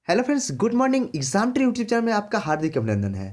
Hello friends, good morning. Exam tree YouTube channel में आपका हार्दिक अभिनंदन है।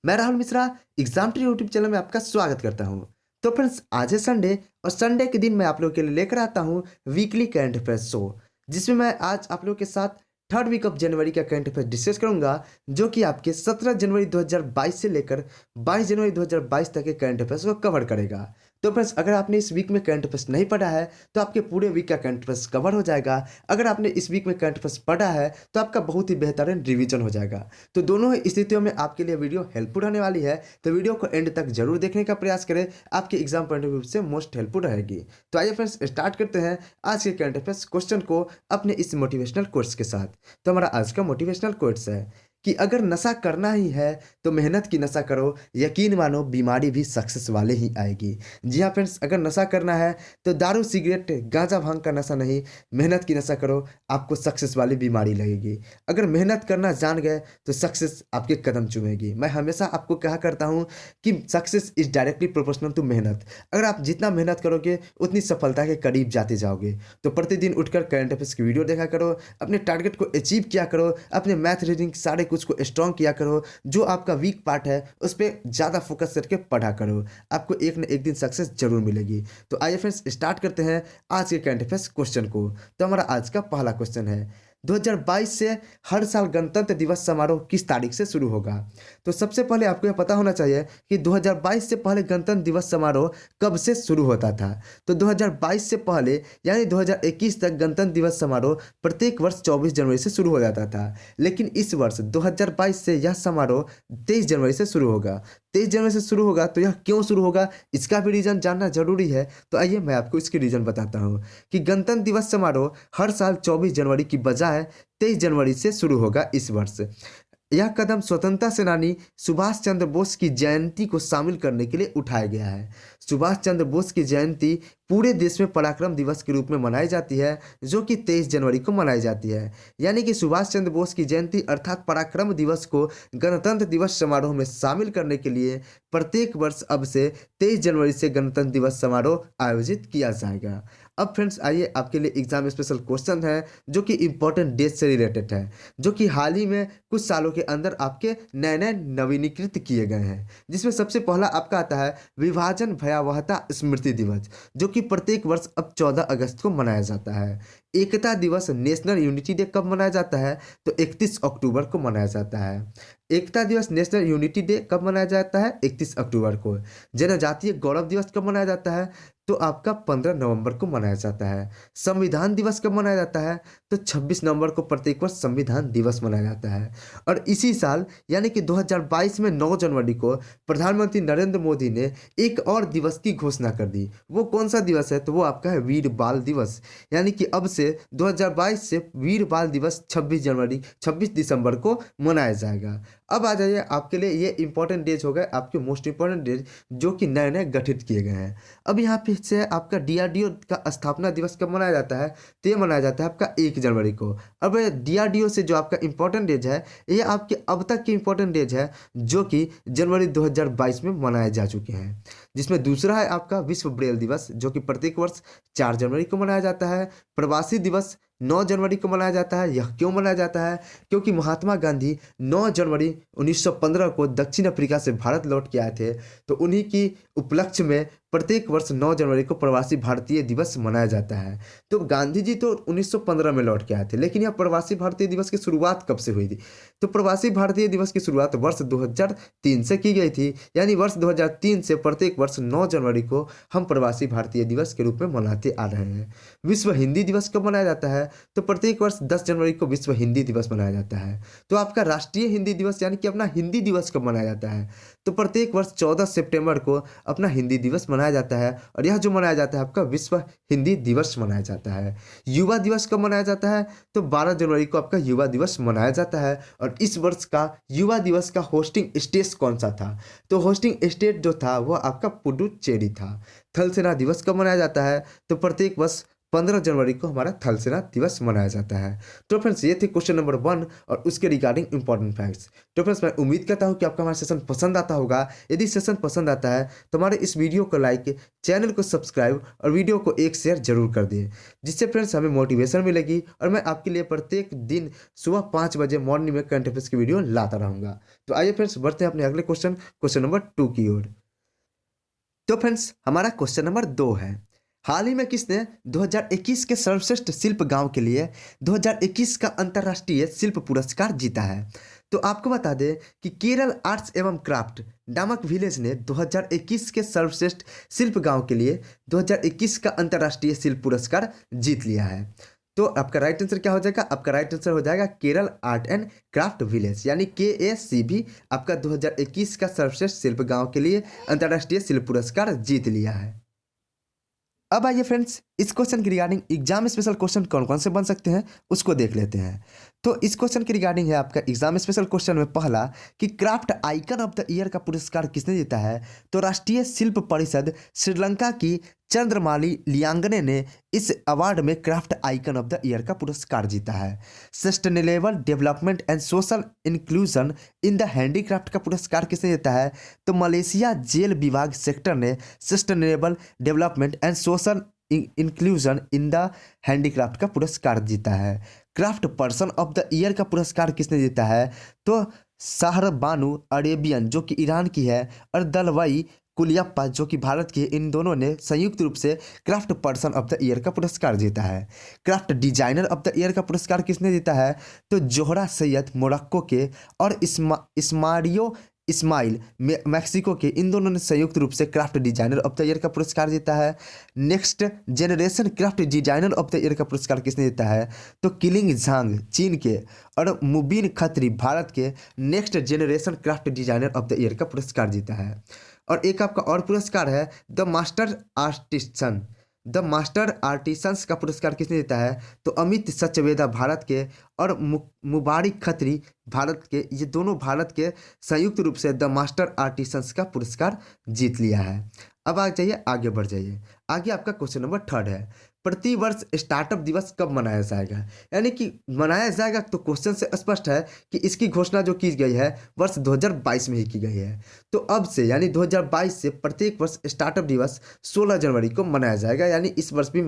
मैं Rahul Mishra exam tree YouTube channel में आपका स्वागत करता हूं। तो फ्रेंड्स, आज है संडे और संडे के दिन मैं आप लोगों के लिए लेकर आता हूं वीकली करंट अफेयर्स शो, जिसमें मैं आज आप लोगों के साथ थर्ड वीक ऑफ जनवरी का करंट अफेयर डिस्कस करूंगा, जो कि आपके 17 जनवरी 2022 से लेकर 22 जनवरी 2022 तक के करंट अफेयर्स को कवर करेगा। तो फ्रेंड्स, अगर आपने इस वीक में करंट अफेयर्स नहीं पढ़ा है तो आपके पूरे वीक का करंट अफेयर्स कवर हो जाएगा। अगर आपने इस वीक में करंट अफेयर्स पढ़ा है तो आपका बहुत ही बेहतरीन रिवीजन हो जाएगा। तो दोनों ही स्थितियों में आपके लिए वीडियो हेल्पफुल रहने वाली है, तो वीडियो को एंड तक जरूर देखने का प्रयास करें। आपके एग्जाम पॉइंट ऑफ व्यू से मोस्ट हेल्पफुल रहेगी। तो आइए फ्रेंड्स, स्टार्ट करते हैं आज के करंट अफेयर्स क्वेश्चन को अपने इस मोटिवेशनल कोट्स के साथ। तो हमारा आज का मोटिवेशनल कोट्स है कि अगर नशा करना ही है तो मेहनत की नशा करो, यकीन मानो बीमारी भी सक्सेस वाले ही आएगी। जी हाँ फ्रेंड्स, अगर नशा करना है तो दारू सिगरेट गांजा भांग का नशा नहीं, मेहनत की नशा करो, आपको सक्सेस वाली बीमारी लगेगी। अगर मेहनत करना जान गए तो सक्सेस आपके कदम चूमेगी। मैं हमेशा आपको कहा करता हूँ कि success is directly proportional to मेहनत। अगर आप जितना मेहनत करोगे उतनी सफलता के करीब जाते जाओगे। तो प्रतिदिन उठकर करंट अफेयर्स की वीडियो देखा करो, अपने टारगेट को अचीव किया करो, अपने मैथ रीडिंग सारे कुछ को स्ट्रॉन्ग किया करो। जो आपका वीक पार्ट है उस पर ज़्यादा फोकस करके पढ़ा करो, आपको एक न एक दिन सक्सेस जरूर मिलेगी। तो आइए फ्रेंड्स, स्टार्ट करते हैं आज के करंट अफेयर्स क्वेश्चन को। तो हमारा आज का पहला क्वेश्चन है, 2022 से हर साल गणतंत्र दिवस समारोह किस तारीख से शुरू होगा? तो सबसे पहले आपको यह पता होना चाहिए कि 2022 से पहले गणतंत्र दिवस समारोह कब से शुरू होता था। तो 2022 से पहले यानी 2021 तक गणतंत्र दिवस समारोह प्रत्येक वर्ष 24 जनवरी से शुरू हो जाता था। लेकिन इस वर्ष 2022 से यह समारोह 23 जनवरी से शुरू होगा। 23 जनवरी से शुरू होगा तो यह क्यों शुरू होगा, इसका भी रीज़न जानना जरूरी है। तो आइए मैं आपको इसकी रीज़न बताता हूँ कि गणतंत्र दिवस समारोह हर साल 24 जनवरी की बजाय 23 जनवरी से शुरू होगा इस वर्ष। यह कदम स्वतंत्रता सेनानी सुभाष चंद्र बोस की जयंती को शामिल करने के लिए उठाया गया है। सुभाष चंद्र बोस की जयंती पूरे देश में पराक्रम दिवस के रूप में मनाई जाती है, जो कि 23 जनवरी को मनाई जाती है। यानी कि सुभाष चंद्र बोस की जयंती अर्थात पराक्रम दिवस को गणतंत्र दिवस समारोह में शामिल करने के लिए प्रत्येक वर्ष अब से 23 जनवरी से गणतंत्र दिवस समारोह आयोजित किया जाएगा। अब फ्रेंड्स, आइए आपके लिए एग्जाम स्पेशल क्वेश्चन है जो कि इंपॉर्टेंट डेट से रिलेटेड है, जो कि हाल ही में कुछ सालों के अंदर आपके नए नए नवीनीकृत किए गए हैं। जिसमें सबसे पहला आपका आता है विभाजन भयावहता स्मृति दिवस, जो कि प्रत्येक वर्ष अब 14 अगस्त को मनाया जाता है। एकता दिवस नेशनल यूनिटी डे कब मनाया जाता है? तो 31 अक्टूबर को मनाया जाता है। एकता दिवस नेशनल यूनिटी डे कब मनाया जाता है? 31 अक्टूबर को। जनजातीय गौरव दिवस कब मनाया जाता है? तो आपका 15 नवंबर को मनाया जाता है। संविधान दिवस कब मनाया जाता है? तो 26 नवंबर को प्रत्येक वर्ष संविधान दिवस मनाया जाता है। और इसी साल यानी कि 2022 में 9 जनवरी को प्रधानमंत्री नरेंद्र मोदी ने एक और दिवस की घोषणा कर दी। वो कौन सा दिवस है? तो वो आपका है वीर बाल दिवस। यानी कि अब से 2022 से वीर बाल दिवस 26 दिसंबर को मनाया जाएगा। अब आ जाइए, आपके लिए ये इंपॉर्टेंट डेज हो गए, आपके मोस्ट इंपॉर्टेंट डेज जो कि नए नए गठित किए गए हैं। अब यहाँ पे से आपका डीआरडीओ का स्थापना दिवस कब मनाया जाता है? तो ये मनाया जाता है आपका 1 जनवरी को। अब डीआरडीओ से जो आपका इंपॉर्टेंट डेज है, ये आपके अब तक के इंपॉर्टेंट डेज है जो कि जनवरी 2022 में मनाए जा चुके हैं। जिसमें दूसरा है आपका विश्व ब्रेल दिवस, जो कि प्रत्येक वर्ष 4 जनवरी को मनाया जाता है। प्रवासी दिवस 9 जनवरी को मनाया जाता है। यह क्यों मनाया जाता है? क्योंकि महात्मा गांधी 9 जनवरी 1915 को दक्षिण अफ्रीका से भारत लौट के आए थे। तो उन्हीं की उपलक्ष्य में प्रत्येक वर्ष 9 जनवरी को प्रवासी भारतीय दिवस मनाया जाता है। तो गांधी जी तो 1915 में लौट के आए थे, लेकिन यह प्रवासी भारतीय दिवस की शुरुआत कब से हुई थी? तो प्रवासी भारतीय दिवस की शुरुआत वर्ष 2003 से की गई थी। यानी वर्ष 2003 से प्रत्येक वर्ष 9 जनवरी को हम प्रवासी भारतीय दिवस के रूप में मनाते आ रहे हैं। विश्व हिंदी दिवस कब मनाया जाता है? तो प्रत्येक वर्ष 10 जनवरी को विश्व हिंदी दिवस मनाया जाता है। तो आपका राष्ट्रीय हिंदी दिवस यानी कि अपना हिंदी दिवस कब मनाया जाता है? तो प्रत्येक वर्ष 14 सितंबर को अपना हिंदी दिवस मनाया जाता है। और यह जो मनाया जाता है आपका विश्व हिंदी दिवस मनाया जाता है। युवा दिवस कब मनाया जाता है? तो 12 जनवरी को आपका युवा दिवस मनाया जाता है। और इस वर्ष का युवा दिवस का होस्टिंग स्टेट कौन सा था? तो होस्टिंग स्टेट जो था वह आपका पुडुचेरी था। थल सेना दिवस कब मनाया जाता है? तो प्रत्येक वर्ष 15 जनवरी को हमारा थल सेना दिवस मनाया जाता है। तो फ्रेंड्स ये थे क्वेश्चन नंबर 1 और उसके रिगार्डिंग इंपॉर्टेंट फैक्ट्स। तो फ्रेंड्स मैं उम्मीद करता हूँ कि आपका हमारा सेशन पसंद आता होगा। यदि सेशन पसंद आता है तो हमारे इस वीडियो को लाइक, चैनल को सब्सक्राइब और वीडियो को एक शेयर जरूर कर दिए, जिससे फ्रेंड्स हमें मोटिवेशन मिलेगी और मैं आपके लिए प्रत्येक दिन सुबह 5 बजे मॉर्निंग में करंट अफेयर्स की वीडियो लाता रहूँगा। तो आइए फ्रेंड्स बढ़ते हैं अपने अगले क्वेश्चन नंबर 2 की ओर। तो फ्रेंड्स हमारा क्वेश्चन नंबर 2 है, हाल ही में किसने 2021 के सर्वश्रेष्ठ शिल्प गांव के लिए 2021 का अंतर्राष्ट्रीय शिल्प पुरस्कार जीता है? तो आपको बता दें कि केरल आर्ट्स एवं क्राफ्ट नामक विलेज ने 2021 के सर्वश्रेष्ठ शिल्प गांव के लिए 2021 का अंतर्राष्ट्रीय शिल्प पुरस्कार जीत लिया है। तो आपका राइट आंसर क्या हो जाएगा? आपका राइट आंसर हो जाएगा Kerala art and craft village, यानी KACV आपका 2021 का सर्वश्रेष्ठ शिल्प गांव के लिए अंतर्राष्ट्रीय शिल्प पुरस्कार जीत लिया है। अब आइए फ्रेंड्स इस क्वेश्चन के रिगार्डिंग एग्जाम स्पेशल क्वेश्चन कौन कौन से बन सकते हैं उसको देख लेते हैं। तो इस क्वेश्चन के रिगार्डिंग है आपका एग्जाम स्पेशल क्वेश्चन में पहला कि craft icon of the year का पुरस्कार किसने जीता है? तो राष्ट्रीय शिल्प परिषद श्रीलंका की चंद्रमाली लियांगने ने इस अवार्ड में craft icon of the year का पुरस्कार जीता है। Sustainable development and social inclusion in the handicraft का पुरस्कार किसने जीता है? तो मलेशिया जेल विभाग सेक्टर ने sustainable development and social inclusion in the handicraft का पुरस्कार जीता है। Craft person of the year का पुरस्कार किसने जीता है? तो शाहरबानू अरेबियन जो कि ईरान की है और दलवाई कुलियप्पा जो कि भारत की है, इन दोनों ने संयुक्त रूप से craft person of the year का पुरस्कार जीता है। Craft designer of the year का पुरस्कार किसने जीता है? तो जोहरा सैयद मोरक्को के और इस्मारियो इस्माइल मैक्सिको के, इन दोनों ने संयुक्त रूप से craft designer of the year का पुरस्कार जीता है। Next generation craft designer of the year का पुरस्कार किसने जीता है? तो किलिंग झांग चीन के और मुबीन खत्री भारत के next generation craft designer of the year का पुरस्कार जीता है। और एक आपका और पुरस्कार है द मास्टर आर्टिसंस का पुरस्कार किसने जीता है? तो अमित सचवेदा भारत के और मुबारिक खत्री भारत के, ये दोनों भारत के संयुक्त रूप से द मास्टर आर्टिसंस का पुरस्कार जीत लिया है। अब आ जाइए आगे बढ़ जाइए। आगे आपका क्वेश्चन नंबर 3 है, प्रतिवर्ष स्टार्टअप दिवस कब मनाया जाएगा? यानी कि मनाया जाएगा तो क्वेश्चन से स्पष्ट है कि इसकी घोषणा जो की गई है वर्ष 2022 में ही की गई है। तो अब से यानी 2022 से प्रत्येक वर्ष स्टार्टअप दिवस 16 जनवरी को मनाया जाएगा, यानी इस वर्ष भी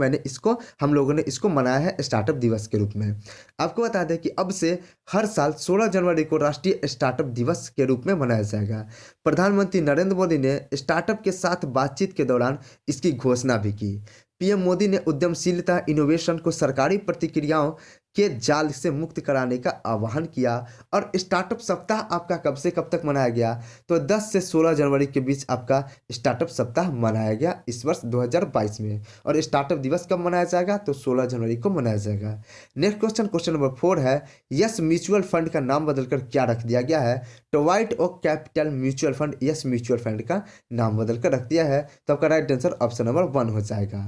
हम लोगों ने इसको मनाया है स्टार्टअप दिवस के रूप में। आपको बता दें कि अब से हर साल 16 जनवरी को राष्ट्रीय स्टार्टअप दिवस के रूप में मनाया जाएगा। प्रधानमंत्री नरेंद्र मोदी ने स्टार्टअप के साथ बातचीत के दौरान इसकी घोषणा भी की। पीएम मोदी ने उद्यमशीलता इनोवेशन को सरकारी प्रतिक्रियाओं के जाल से मुक्त कराने का आह्वान किया। और स्टार्टअप सप्ताह आपका कब से कब तक मनाया गया? तो 10 से 16 जनवरी के बीच आपका स्टार्टअप सप्ताह मनाया गया इस वर्ष 2022 में। और स्टार्टअप दिवस कब मनाया जाएगा? तो 16 जनवरी को मनाया जाएगा। नेक्स्ट क्वेश्चन नंबर 4 है, यस म्यूचुअल फंड का नाम बदलकर क्या रख दिया गया है? तो White Oak Capital Mutual Fund Yes Mutual Fund का नाम बदलकर रख दिया है। तो आपका राइट आंसर ऑप्शन नंबर 1 हो जाएगा।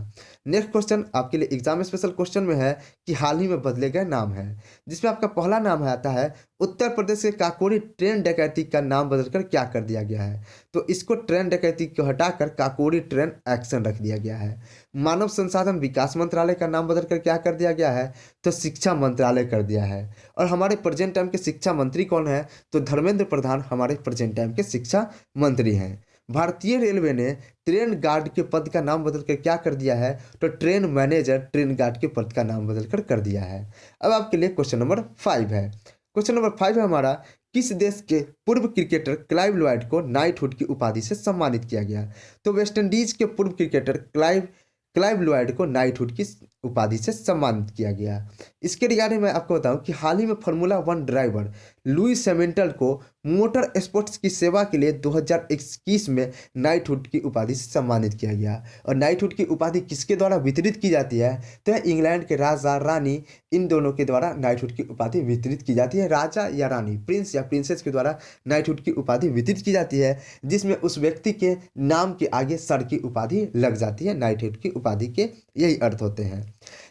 नेक्स्ट क्वेश्चन आपके लिए एग्जाम स्पेशल क्वेश्चन में है कि हाल ही में बदले गए नाम है, जिसमें आपका पहला नाम आता है उत्तर प्रदेश के काकोरी ट्रेन डकैती का नाम बदलकर क्या कर दिया गया है? तो इसको ट्रेन डकैती को हटाकर काकोरी ट्रेन एक्शन रख दिया गया है। मानव संसाधन विकास मंत्रालय का नाम बदलकर क्या कर दिया गया है? तो शिक्षा मंत्रालय कर दिया है। और हमारे प्रेजेंट टाइम के शिक्षा मंत्री कौन है? तो धर्मेंद्र प्रधान हमारे प्रेजेंट टाइम के शिक्षा मंत्री हैं। भारतीय रेलवे ने ट्रेन गार्ड के पद का नाम बदलकर क्या कर दिया है? तो ट्रेन मैनेजर ट्रेन गार्ड के पद का नाम बदलकर कर दिया है। अब आपके लिए क्वेश्चन नंबर 5 है। क्वेश्चन नंबर 5 है हमारा, किस देश के पूर्व क्रिकेटर क्लाइव लॉयड को नाइटहुड की उपाधि से सम्मानित किया गया? तो वेस्ट इंडीज के पूर्व क्रिकेटर क्लाइव लॉयड को नाइटहुड की उपाधि से सम्मानित किया गया। इसके रिगार्डिंग मैं आपको बताऊं कि हाल ही में फार्मूला 1 ड्राइवर लुइस हैमिल्टन को मोटर स्पोर्ट्स की सेवा के लिए 2021 में नाइटहुड की उपाधि से सम्मानित किया गया। और नाइटहुड की उपाधि किसके द्वारा वितरित की जाती है? तो इंग्लैंड के राजा रानी, इन दोनों के द्वारा नाइटहुड की उपाधि वितरित की जाती है। राजा या रानी, प्रिंस या प्रिंसेस के द्वारा नाइटहुड की उपाधि वितरित की जाती है, जिसमें उस व्यक्ति के नाम के आगे सर की उपाधि लग जाती है। नाइटहुड की उपाधि के यही अर्थ होते हैं।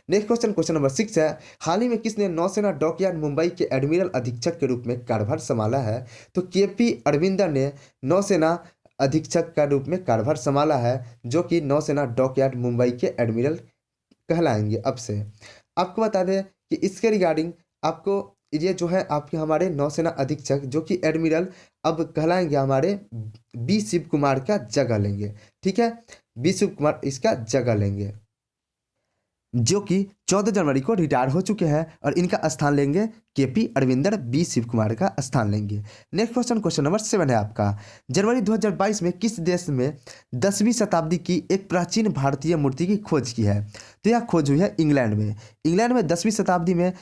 नेक्स्ट क्वेश्चन नंबर 6 है, हाल ही में किसने नौसेना डॉकयार्ड मुंबई के एडमिरल अधीक्षक के रूप में कार्यभार संभाला है? तो केपी अरविंदर ने नौसेना अधीक्षक का रूप में कार्यभार संभाला है, जो कि नौसेना डॉकयार्ड मुंबई के एडमिरल कहलाएंगे अब से। आपको बता दें कि इसके रिगार्डिंग आपको ये जो है आपके हमारे नौसेना अधीक्षक जो कि एडमिरल अब कहलाएंगे हमारे बी शिव कुमार का जगह लेंगे। ठीक है, बी शिव कुमार इसका जगह लेंगे, जो कि 14 जनवरी को रिटायर हो चुके हैं, और इनका स्थान लेंगे केपी अरविंदर बी शिव कुमार का स्थान लेंगे। नेक्स्ट क्वेश्चन, क्वेश्चन नंबर 7 है आपका। जनवरी 2022 में किस देश में 10वीं शताब्दी की एक प्राचीन भारतीय मूर्ति की खोज की है? तो यह खोज हुई है इंग्लैंड में। इंग्लैंड में 10वीं शताब्दी में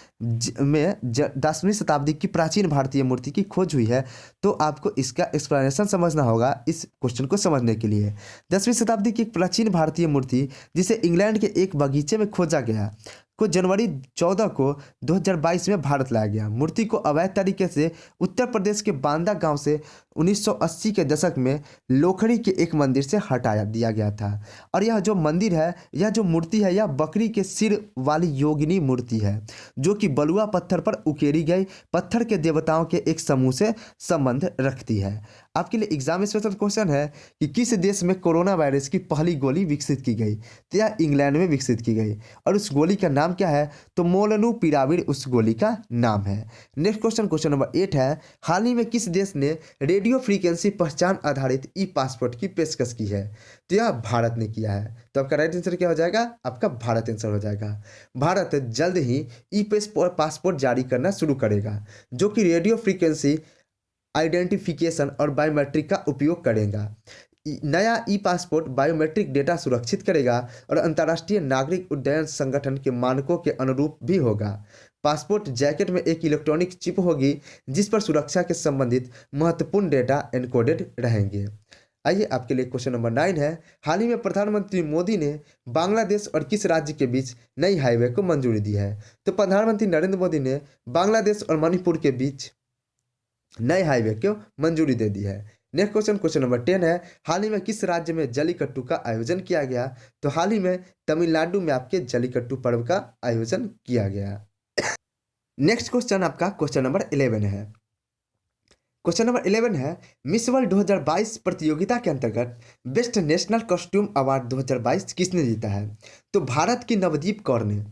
10वीं शताब्दी की प्राचीन भारतीय मूर्ति की खोज हुई है। तो आपको इसका एक्सप्लेनेशन समझना होगा इस क्वेश्चन को समझने के लिए। 10वीं शताब्दी की एक प्राचीन भारतीय मूर्ति जिसे इंग्लैंड के एक बगीचे में खोजा गया को जनवरी 14 को 2022 में भारत लाया गया। मूर्ति को अवैध तरीके से उत्तर प्रदेश के बांदा गांव से 1980 के दशक में लोखड़ी के एक मंदिर से हटाया दिया गया था। और यह जो मंदिर है, यह जो मूर्ति है, यह बकरी के सिर वाली योगिनी मूर्ति है, जो कि बलुआ पत्थर पर उकेरी गई पत्थर के देवताओं के एक समूह से संबंध रखती है। आपके लिए एग्जाम स्पेशल क्वेश्चन है कि किस देश में कोरोना वायरस की पहली गोली विकसित की गई? तो यह इंग्लैंड में विकसित की गई, और उस गोली का नाम क्या है? तो मोलनूपिराविर उस गोली का नाम है। नेक्स्ट क्वेश्चन, क्वेश्चन नंबर 8 है। हाल ही में किस देश ने रेडियो फ्रीक्वेंसी पहचान आधारित ई पासपोर्ट की पेशकश की है? तो यह भारत ने किया है। तो आपका राइट आंसर क्या हो जाएगा? आपका भारत आंसर हो जाएगा। भारत जल्द ही ई पासपोर्ट जारी करना शुरू करेगा, जो कि रेडियो फ्रीक्वेंसी आइडेंटिफिकेशन और बायोमेट्रिक का उपयोग करेगा। नया ई पासपोर्ट बायोमेट्रिक डेटा सुरक्षित करेगा और अंतर्राष्ट्रीय नागरिक उड्डयन संगठन के मानकों के अनुरूप भी होगा। पासपोर्ट जैकेट में एक इलेक्ट्रॉनिक चिप होगी जिस पर सुरक्षा के संबंधित महत्वपूर्ण डेटा एनकोडेड रहेंगे। आइए आपके लिए क्वेश्चन नंबर 9 है। हाल ही में प्रधानमंत्री मोदी ने बांग्लादेश और किस राज्य के बीच नई हाईवे को मंजूरी दी है? तो प्रधानमंत्री नरेंद्र मोदी ने बांग्लादेश और मणिपुर के बीच नए हाईवे को मंजूरी दे दी है। नेक्स्ट क्वेश्चन, क्वेश्चन नंबर 10 है। हाल ही में किस राज्य में जल्लीकट्टू का आयोजन किया गया? तो हाल ही में तमिलनाडु में आपके जल्लीकट्टू पर्व का आयोजन किया गया। नेक्स्ट क्वेश्चन आपका क्वेश्चन नंबर 11 है। क्वेश्चन नंबर 11 है, मिस वर्ल्ड 2022 प्रतियोगिता के अंतर्गत बेस्ट नेशनल कॉस्ट्यूम अवार्ड 2022 किसने जीता है? तो भारत की नवदीप कौर ने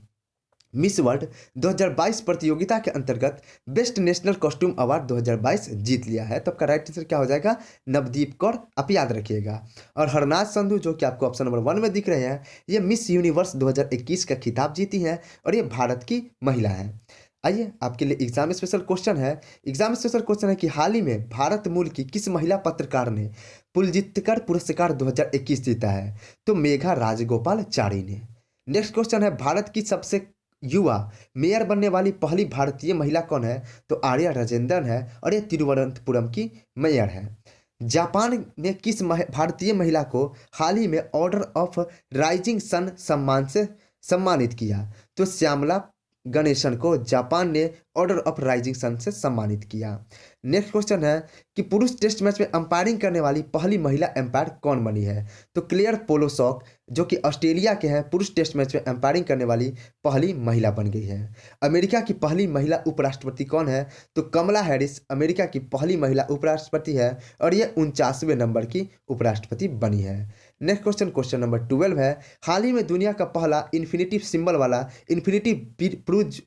मिस वर्ल्ड 2022 प्रतियोगिता के अंतर्गत बेस्ट नेशनल कॉस्ट्यूम अवार्ड 2022 जीत लिया है। तो आपका राइट आंसर क्या हो जाएगा? नवदीप कौर, आप याद रखिएगा। और हरनाज संधू जो कि आपको ऑप्शन नंबर 1 में दिख रहे हैं, ये मिस यूनिवर्स 2021 का खिताब जीती हैं और ये भारत की महिला हैं। आइए आपके लिए एग्जाम स्पेशल क्वेश्चन है। एग्जाम स्पेशल क्वेश्चन है कि हाल ही में भारत मूल की किस महिला पत्रकार ने पुरस्कार पुरस्कार 2021 जीता है? तो मेघा राजगोपाल चारी ने। नेक्स्ट क्वेश्चन है, भारत की सबसे युवा मेयर बनने वाली पहली भारतीय महिला कौन है? तो आर्या राजेंद्रन है और ये तिरुवनंतपुरम की मेयर है। जापान ने किस भारतीय महिला को हाल ही में ऑर्डर ऑफ राइजिंग सन सम्मान से सम्मानित किया? तो श्यामला गणेशन को जापान ने ऑर्डर ऑफ राइजिंग सन से सम्मानित किया। नेक्स्ट क्वेश्चन है कि पुरुष टेस्ट मैच में अंपायरिंग करने वाली पहली महिला अंपायर कौन बनी है? तो क्लेयर पोलोसॉक जो कि ऑस्ट्रेलिया के हैं, पुरुष टेस्ट मैच में अंपायरिंग करने वाली पहली महिला बन गई है। अमेरिका की पहली महिला उपराष्ट्रपति कौन है? तो कमला हैरिस अमेरिका की पहली महिला उपराष्ट्रपति है और ये 49वें नंबर की उपराष्ट्रपति बनी है। नेक्स्ट क्वेश्चन, क्वेश्चन नंबर 12 है। हाल ही में दुनिया का पहला इन्फिनिटी सिंबल वाला इन्फिनिटी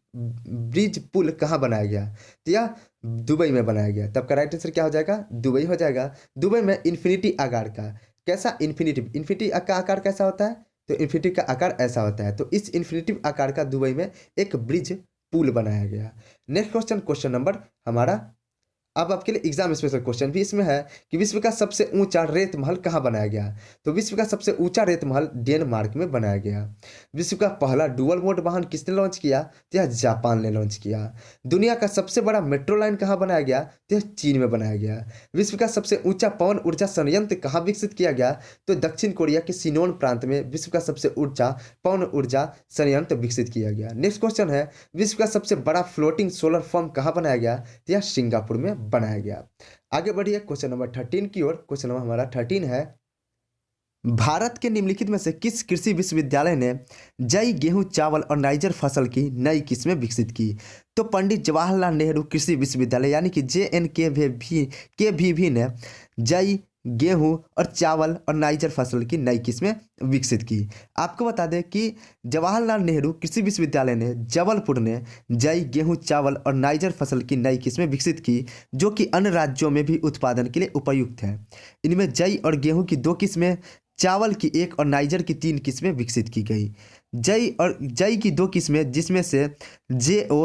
ब्रिज पुल कहाँ बनाया गया? तो यह दुबई में बनाया गया। तब का राइट आंसर क्या हो जाएगा? दुबई हो जाएगा। दुबई में इन्फिनिटी आकार का कैसा इन्फिनिटी का आकार कैसा होता है? तो इन्फिनिटी का आकार ऐसा होता है। तो इस इन्फिनिटी आकार का दुबई में एक ब्रिज पुल बनाया गया। नेक्स्ट क्वेश्चन, क्वेश्चन नंबर हमारा अब आपके लिए एग्जाम स्पेशल क्वेश्चन भी इसमें है कि विश्व का सबसे ऊंचा रेत महल कहाँ बनाया गया? तो विश्व का सबसे ऊंचा रेत महल डेनमार्क में बनाया गया। विश्व का पहला डुअल मोड वाहन किसने लॉन्च किया? तो यह जापान ने लॉन्च किया। दुनिया का सबसे बड़ा मेट्रो लाइन कहाँ बनाया गया? तो यह चीन में बनाया गया। विश्व का सबसे ऊंचा पवन ऊर्जा संयंत्र कहाँ विकसित किया गया? तो दक्षिण कोरिया के सिनोन प्रांत में विश्व का सबसे ऊंचा पवन ऊर्जा संयंत्र विकसित किया गया। नेक्स्ट क्वेश्चन है, विश्व का सबसे बड़ा फ्लोटिंग सोलर फॉर्म कहाँ बनाया गया? तो यह सिंगापुर में बनाया गया। आगे बढ़िए क्वेश्चन नंबर 13 की ओर। क्वेश्चन नंबर हमारा 13 है, भारत के निम्नलिखित में से किस कृषि विश्वविद्यालय ने जई, गेहूं, चावल और नाइजर फसल की नई किस्में विकसित की? तो पंडित जवाहरलाल नेहरू कृषि विश्वविद्यालय यानी कि JNKVB ने जई, गेहूं और चावल और नाइजर फसल की नई किस्में विकसित की। आपको बता दें कि जवाहरलाल नेहरू कृषि विश्वविद्यालय ने जबलपुर ने जई, गेहूं, चावल और नाइजर फसल की नई किस्में विकसित की जो कि अन्य राज्यों में भी उत्पादन के लिए उपयुक्त है। इनमें जई और गेहूं की 2 किस्में, चावल की 1 और नाइजर की 3 किस्में विकसित की गई। जई की 2 किस्में जिसमें से JO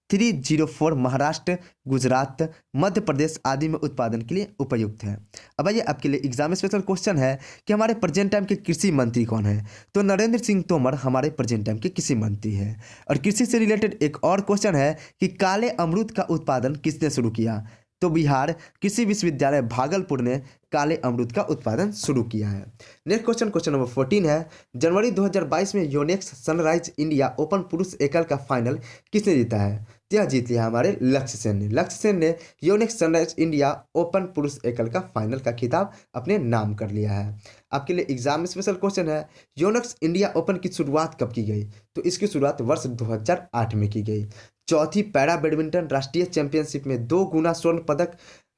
05304 महाराष्ट्र, गुजरात, मध्य प्रदेश आदि में उत्पादन के लिए उपयुक्त है। अब आइए आपके लिए एग्जाम स्पेशल क्वेश्चन है कि हमारे प्रेजेंट टाइम के कृषि मंत्री कौन है। तो नरेंद्र सिंह तोमर हमारे प्रेजेंट टाइम के कृषि मंत्री हैं। और कृषि से रिलेटेड एक और क्वेश्चन है कि काले अमरूद का उत्पादन किसने शुरू किया। तो बिहार कृषि विश्वविद्यालय भागलपुर ने काले अमरूद का उत्पादन शुरू किया है। नेक्स्ट क्वेश्चन नंबर 14 है, जनवरी 2022 में योनेक्स सनराइज इंडिया ओपन पुरुष एकल का फाइनल किसने जीता है। तो यह जीत लिया हमारे लक्ष्य सेन ने। लक्ष्य सेन ने योनेक्स सनराइज इंडिया ओपन पुरुष एकल का फाइनल का खिताब अपने नाम कर लिया है। आपके लिए एग्जाम स्पेशल क्वेश्चन है, योनेक्स इंडिया ओपन की शुरुआत कब की गई। तो इसकी शुरुआत वर्ष 2008 में की गई। चौथी पैरा बैडमिंटन राष्ट्रीय चैंपियनशिप में 2 गुना स्वर्ण पदक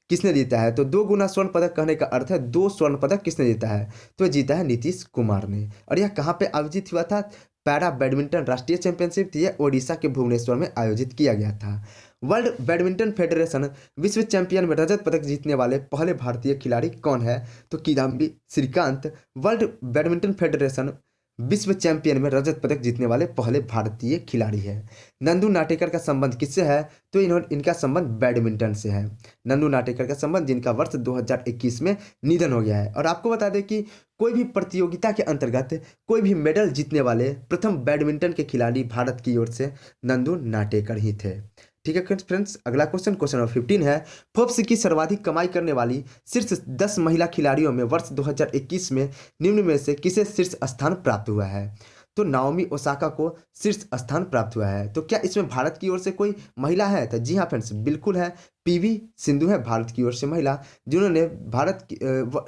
किसने जीता है। तो 2 गुना स्वर्ण पदक कहने का अर्थ है 2 स्वर्ण पदक किसने जीता है। तो जीता है नीतीश कुमार ने। और यह कहाँ पे आयोजित हुआ था। पैरा बैडमिंटन राष्ट्रीय चैंपियनशिप थी, यह ओडिशा के भुवनेश्वर में आयोजित किया गया था। वर्ल्ड बैडमिंटन फेडरेशन विश्व चैंपियन में रजत पदक जीतने वाले पहले भारतीय खिलाड़ी कौन है। तो Kidambi Srikanth World Badminton Federation विश्व चैंपियन में रजत पदक जीतने वाले पहले भारतीय खिलाड़ी है। नंदू नाटेकर का संबंध किससे है। तो इनका संबंध बैडमिंटन से है। नंदू नाटेकर का संबंध जिनका वर्ष 2021 में निधन हो गया है। और आपको बता दें कि कोई भी प्रतियोगिता के अंतर्गत कोई भी मेडल जीतने वाले प्रथम बैडमिंटन के खिलाड़ी भारत की ओर से नंदू नाटेकर ही थे। ठीक है फ्रेंड्स, अगला क्वेश्चन नंबर 15 है, फोर्ब्स की सर्वाधिक कमाई करने वाली शीर्ष 10 महिला खिलाड़ियों में वर्ष 2021 में निम्न में से किसे शीर्ष स्थान प्राप्त हुआ है। तो नाओमी ओसाका को शीर्ष स्थान प्राप्त हुआ है। तो क्या इसमें भारत की ओर से कोई महिला है। तो जी हाँ फ्रेंड्स, बिल्कुल है। PV सिंधु है भारत की ओर से महिला, जिन्होंने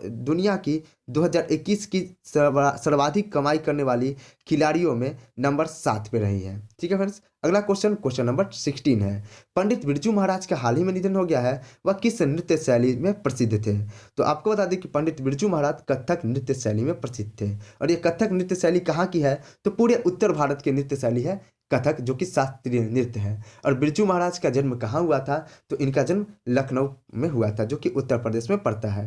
दुनिया की 2021 की सर्वाधिक कमाई करने वाली खिलाड़ियों में नंबर 7 पे रही है। ठीक है फ्रेंड्स, अगला क्वेश्चन नंबर 16 है, पंडित बिरजू महाराज का हाल ही में निधन हो गया है, वह किस नृत्य शैली में प्रसिद्ध थे। तो आपको बता दें कि पंडित बिरजू महाराज कथक नृत्य शैली में प्रसिद्ध थे। और ये कथक नृत्य शैली कहाँ की है। तो पूरे उत्तर भारत की नृत्य शैली है कथक, जो कि शास्त्रीय नृत्य है। और बिरजू महाराज का जन्म कहाँ हुआ था। तो इनका जन्म लखनऊ में हुआ था, जो कि उत्तर प्रदेश में पड़ता है।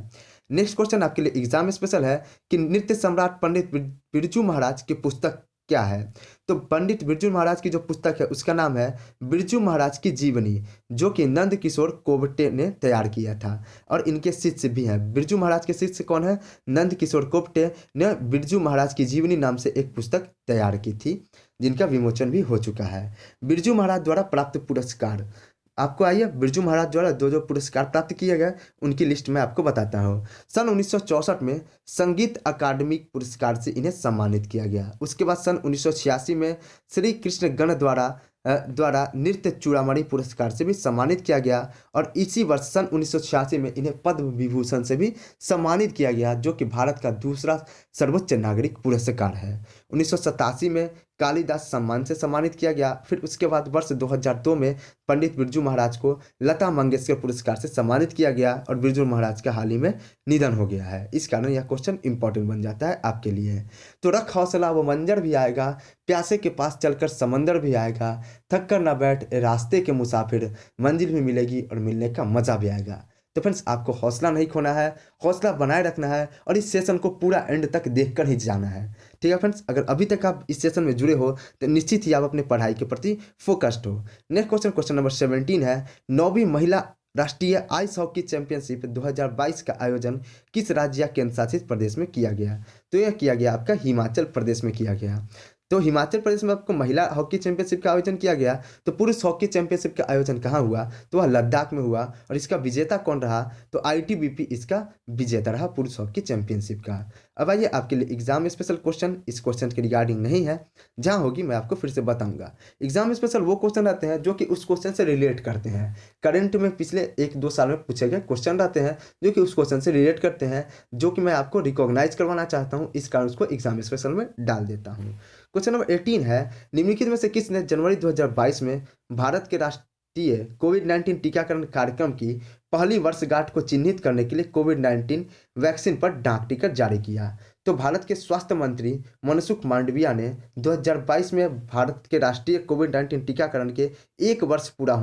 नेक्स्ट क्वेश्चन आपके लिए एग्जाम स्पेशल है कि नृत्य सम्राट पंडित बिरजू महाराज की पुस्तक क्या है। तो पंडित बिरजू महाराज की जो पुस्तक है उसका नाम है बिरजू महाराज की जीवनी, जो कि नंद किशोर कोपटे ने तैयार किया था। और इनके शिष्य भी हैं। बिरजू महाराज के शिष्य कौन है। नंद किशोर कोपटे ने बिरजू महाराज की जीवनी नाम से एक पुस्तक तैयार की थी, जिनका विमोचन भी हो चुका है। बिरजू महाराज द्वारा प्राप्त पुरस्कार, आपको आइए बिरजू महाराज द्वारा जो पुरस्कार प्राप्त किए गए उनकी लिस्ट में आपको बताता हूँ। सन 1964 में संगीत अकादमी पुरस्कार से इन्हें सम्मानित किया गया। उसके बाद सन 1986 में श्री कृष्ण गण द्वारा नृत्य चूड़ामणि पुरस्कार से भी सम्मानित किया गया। और इसी वर्ष सन 1986 में इन्हें पद्म विभूषण से भी सम्मानित किया गया, जो कि भारत का दूसरा सर्वोच्च नागरिक पुरस्कार है। 1987 में कालिदास सम्मान से सम्मानित किया गया। फिर उसके बाद वर्ष 2002 में पंडित बिरजू महाराज को लता मंगेशकर पुरस्कार से सम्मानित किया गया। और बिरजू महाराज का हाल ही में निधन हो गया है। इस कारण यह क्वेश्चन इंपॉर्टेंट बन जाता है आपके लिए। तो रख हौसला वो मंजर भी आएगा, प्यासे के पास चलकर समंदर भी आएगा, थक कर ना बैठ रास्ते के मुसाफिर, मंजिल भी मिलेगी और मिलने का मजा भी आएगा। तो फ्रेंड्स, आपको हौसला नहीं खोना है, हौसला बनाए रखना है और इस सेशन को पूरा एंड तक देखकर ही जाना है। ठीक है फ्रेंड्स, अगर अभी तक आप इस सेशन में जुड़े हो तो निश्चित ही आप अपने पढ़ाई के प्रति फोकस्ड हो। नेक्स्ट क्वेश्चन नंबर 17 है, 9वीं महिला राष्ट्रीय आइस हॉकी चैंपियनशिप 2022 का आयोजन किस राज्य या केंद्र शासित प्रदेश में किया गया। तो यह किया गया आपका हिमाचल प्रदेश में किया गया। तो हिमाचल प्रदेश में आपको महिला हॉकी चैंपियनशिप का आयोजन किया गया। तो पुरुष हॉकी चैंपियनशिप का आयोजन कहाँ हुआ। तो वह लद्दाख में हुआ। और इसका विजेता कौन रहा। तो ITBP इसका विजेता रहा पुरुष हॉकी चैंपियनशिप का। अब आइए आपके लिए एग्जाम स्पेशल क्वेश्चन, इस क्वेश्चन के रिगार्डिंग नहीं है, जहाँ होगी मैं आपको फिर से बताऊंगा। एग्जाम स्पेशल वो क्वेश्चन रहते हैं जो कि उस क्वेश्चन से रिलेट करते हैं। करंट में पिछले 1-2 साल में पूछे गए क्वेश्चन रहते हैं जो कि उस क्वेश्चन से रिलेट करते हैं, जो कि मैं आपको रिकॉग्नाइज करवाना चाहता हूँ। इस कारण उसको एग्जाम स्पेशल में डाल देता हूँ। क्वेश्चन नंबर 18 है, निम्नलिखित में से किसने जनवरी 2022 में भारत के राष्ट्रीय राष्ट्रीय कोविड-19 टीकाकरण कार्यक्रम की पहली वर्षगांठ को चिन्हित करने के लिए कोविड-19 वैक्सीन पर डाक टिकट जारी किया। तो भारत के स्वास्थ्य मंत्री मनसुख मांडविया ने 2022 में भारत के राष्ट्रीय कोविड-19 टीकाकरण के एक वर्ष पूरा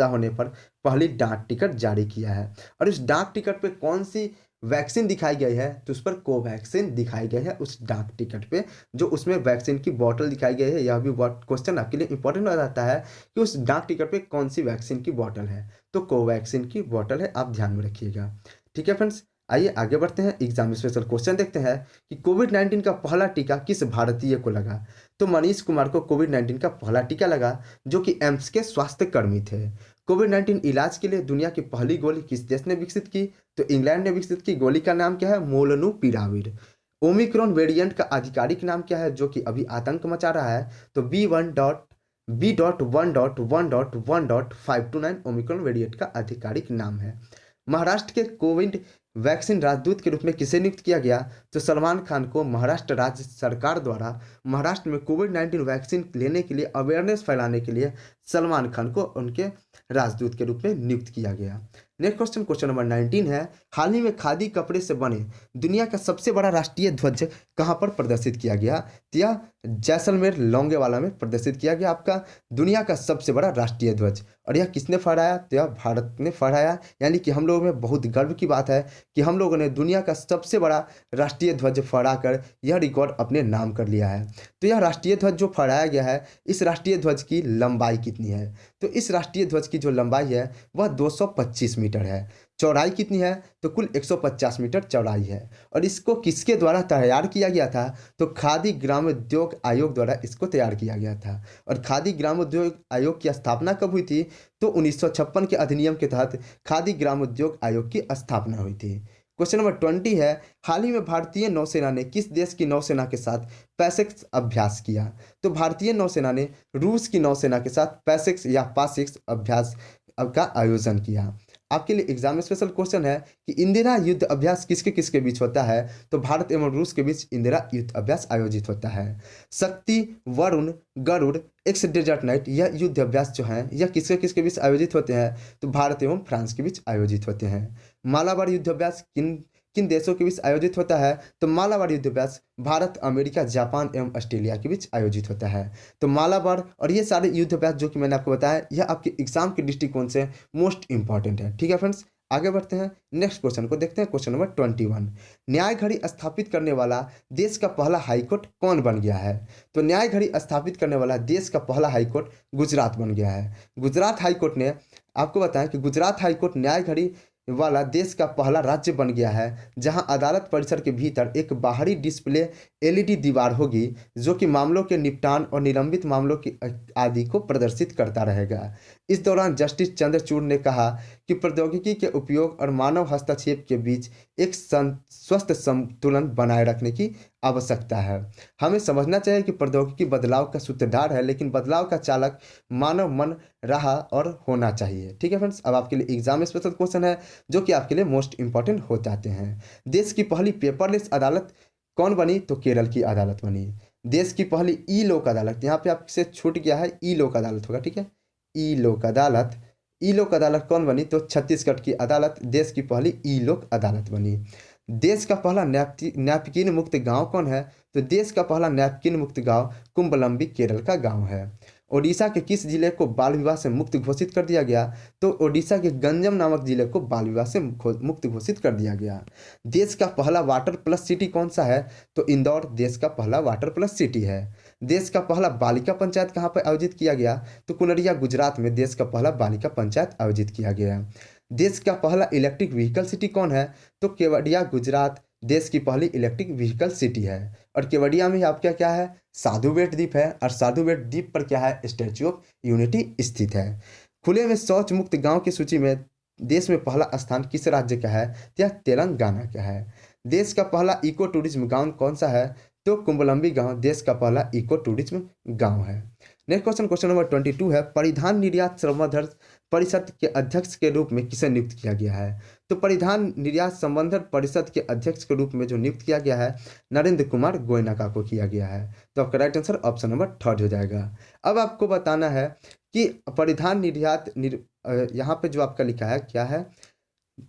होने पर पहली डाक टिकट जारी किया है। और इस डाक टिकट पे कौन सी वैक्सीन दिखाई गई है, तो उस पर कोवैक्सीन दिखाई गई है उस डाक टिकट पे, जो उसमें वैक्सीन की बॉटल दिखाई गई है। यह भी क्वेश्चन आपके लिए इंपॉर्टेंट हो जाता है कि उस डाक टिकट पे कौन सी वैक्सीन की बॉटल है, तो कोवैक्सीन की बॉटल है, आप ध्यान में रखिएगा। ठीक है फ्रेंड्स, आइए आगे बढ़ते हैं। एग्जाम स्पेशल क्वेश्चन देखते हैं कि कोविड-19 का पहला टीका किस भारतीय को लगा। तो मनीष कुमार को कोविड-19 का पहला टीका लगा, जो कि एम्स के स्वास्थ्य कर्मी थे। कोविड-19 इलाज के लिए दुनिया की पहली गोली किस देश ने विकसित की, तो इंग्लैंड ने विकसित की। गोली का नाम क्या है, मोलनुपिराविर। ओमिक्रॉन वेरिएंट का आधिकारिक नाम क्या है, जो कि अभी आतंक मचा रहा है, तो B.1.1.1.1.529 ओमिक्रॉन वेरिएंट का आधिकारिक नाम है। महाराष्ट्र के कोविड वैक्सीन राजदूत के रूप में किसे नियुक्त किया गया, तो सलमान खान को महाराष्ट्र राज्य सरकार द्वारा महाराष्ट्र में कोविड-19 वैक्सीन लेने के लिए अवेयरनेस फैलाने के लिए सलमान खान को उनके राजदूत के रूप में नियुक्त किया गया। नेक्स्ट क्वेश्चन नंबर 19 है, हाल ही में खादी कपड़े से बने दुनिया का सबसे बड़ा राष्ट्रीय ध्वज कहाँ पर प्रदर्शित किया गया, तो यह जैसलमेर लोंगेवाला में प्रदर्शित किया गया आपका दुनिया का सबसे बड़ा राष्ट्रीय ध्वज। और यह किसने फहराया, तो यह भारत ने फहराया। यानी कि हम लोगों में बहुत गर्व की बात है कि हम लोगों ने दुनिया का सबसे बड़ा राष्ट्रीय ध्वज फहरा कर यह रिकॉर्ड अपने नाम कर लिया है। तो यह राष्ट्रीय ध्वज जो फहराया गया है, इस राष्ट्रीय ध्वज की लंबाई कितनी है, तो इस राष्ट्रीय ध्वज की जो लंबाई है वह 225 मीटर है। चौड़ाई कितनी है, तो कुल 150 मीटर चौड़ाई है। और इसको किसके द्वारा तैयार किया गया था, तो खादी ग्रामोद्योग आयोग द्वारा इसको तैयार किया गया था। और खादी ग्रामोद्योग आयोग की स्थापना कब हुई थी, तो 1956 के अधिनियम के तहत खादी ग्रामोद्योग आयोग की स्थापना हुई थी। क्वेश्चन नंबर 20 है, हाल ही में भारतीय नौसेना ने किस देश की नौसेना के साथ पैसेक्स अभ्यास किया, तो भारतीय नौसेना ने रूस की नौसेना के साथ पैसेक्स या पासिक्स अभ्यास का आयोजन किया। आपके लिए एग्जाम स्पेशल क्वेश्चन है कि इंदिरा युद्ध अभ्यास किसके किसके बीच होता है, तो भारत एवं रूस के बीच इंदिरा युद्ध अभ्यास आयोजित होता है। Shakti, Varuna, Garuda, Ex Desert Knight, यह युद्ध अभ्यास जो है यह किसके किसके बीच आयोजित होते हैं, तो भारत एवं फ्रांस के बीच आयोजित होते हैं। मालाबार युद्ध अभ्यास किन किन देशों के बीच आयोजित होता है, तो मालाबार युद्ध अभ्यास भारत, अमेरिका, जापान एवं ऑस्ट्रेलिया के बीच आयोजित होता है। तो मालाबार और ये सारे युद्ध अभ्यास जो कि मैंने आपको बताया, यह आपके एग्जाम के दृष्टिकोण से मोस्ट इंपॉर्टेंट है। ठीक है फ्रेंड्स, आगे बढ़ते हैं। नेक्स्ट क्वेश्चन को देखते हैं। क्वेश्चन नंबर 21, न्याय घड़ी स्थापित करने वाला देश का पहला हाईकोर्ट कौन बन गया है, तो न्याय घड़ी स्थापित करने वाला देश का पहला हाईकोर्ट गुजरात बन गया है। गुजरात हाईकोर्ट ने, आपको बताएं कि गुजरात हाईकोर्ट न्याय घड़ी वाला देश का पहला राज्य बन गया है, जहां अदालत परिसर के भीतर एक बाहरी डिस्प्ले एलईडी दीवार होगी, जो कि मामलों के निपटान और निलंबित मामलों की आदि को प्रदर्शित करता रहेगा। इस दौरान जस्टिस चंद्रचूड़ ने कहा कि प्रौद्योगिकी के उपयोग और मानव हस्तक्षेप के बीच एक स्वस्थ संतुलन बनाए रखने की आवश्यकता है। हमें समझना चाहिए कि प्रौद्योगिकी बदलाव का सूत्रधार है, लेकिन बदलाव का चालक मानव मन रहा और होना चाहिए। ठीक है फ्रेंड्स, अब आपके लिए एग्जाम स्पेशल क्वेश्चन है जो कि आपके लिए मोस्ट इंपॉर्टेंट हो जाते हैं। देश की पहली पेपरलेस अदालत कौन बनी, तो केरल की अदालत बनी। देश की पहली ई लोक अदालत, यहाँ पे आपसे छूट गया है, ई लोक अदालत होगा। ठीक है, ई लोक अदालत कौन बनी, तो छत्तीसगढ़ की अदालत देश की पहली ई लोक अदालत बनी। देश का पहला नैपकिन मुक्त गांव कौन है, तो देश का पहला नैपकिन मुक्त गांव कुंभलंबी केरल का गांव है। ओडिशा के किस जिले को बाल विवाह से मुक्त घोषित कर दिया गया, तो ओडिशा के गंजम नामक जिले को बाल विवाह से मुक्त घोषित कर दिया गया। देश का पहला वाटर प्लस सिटी कौन सा है, तो इंदौर देश का पहला वाटर प्लस सिटी है। देश का पहला बालिका पंचायत कहाँ पर आयोजित किया गया, तो कुनरिया गुजरात में देश का पहला बालिका पंचायत आयोजित किया गया। देश का पहला इलेक्ट्रिक व्हीकल सिटी कौन है, तो केवडिया गुजरात देश की पहली इलेक्ट्रिक व्हीकल सिटी है। और केवडिया में आपका क्या है, साधु बेट द्वीप है, और साधु बेट द्वीप पर क्या है, स्टैच्यू ऑफ यूनिटी स्थित है। खुले में शौच मुक्त गांव की सूची में देश में पहला स्थान किस राज्य का है, तो यह तेलंगाना का है। देश का पहला इको टूरिज्म गांव कौन सा है, तो कुंभलंबी गांव देश का पहला इको टूरिज्म गांव है। नेक्स्ट क्वेश्चन नंबर 22 है, परिधान निर्यात संवर्धन परिषद के अध्यक्ष के रूप में किसे नियुक्त किया गया है, तो परिधान निर्यात संवर्धन परिषद के अध्यक्ष के रूप में जो नियुक्त किया गया है, नरेंद्र कुमार गोयनका को किया गया है। तो आपका राइट आंसर ऑप्शन नंबर 3 हो जाएगा। अब आपको बताना है कि परिधान निर्यात यहाँ पे जो आपका लिखा है क्या है,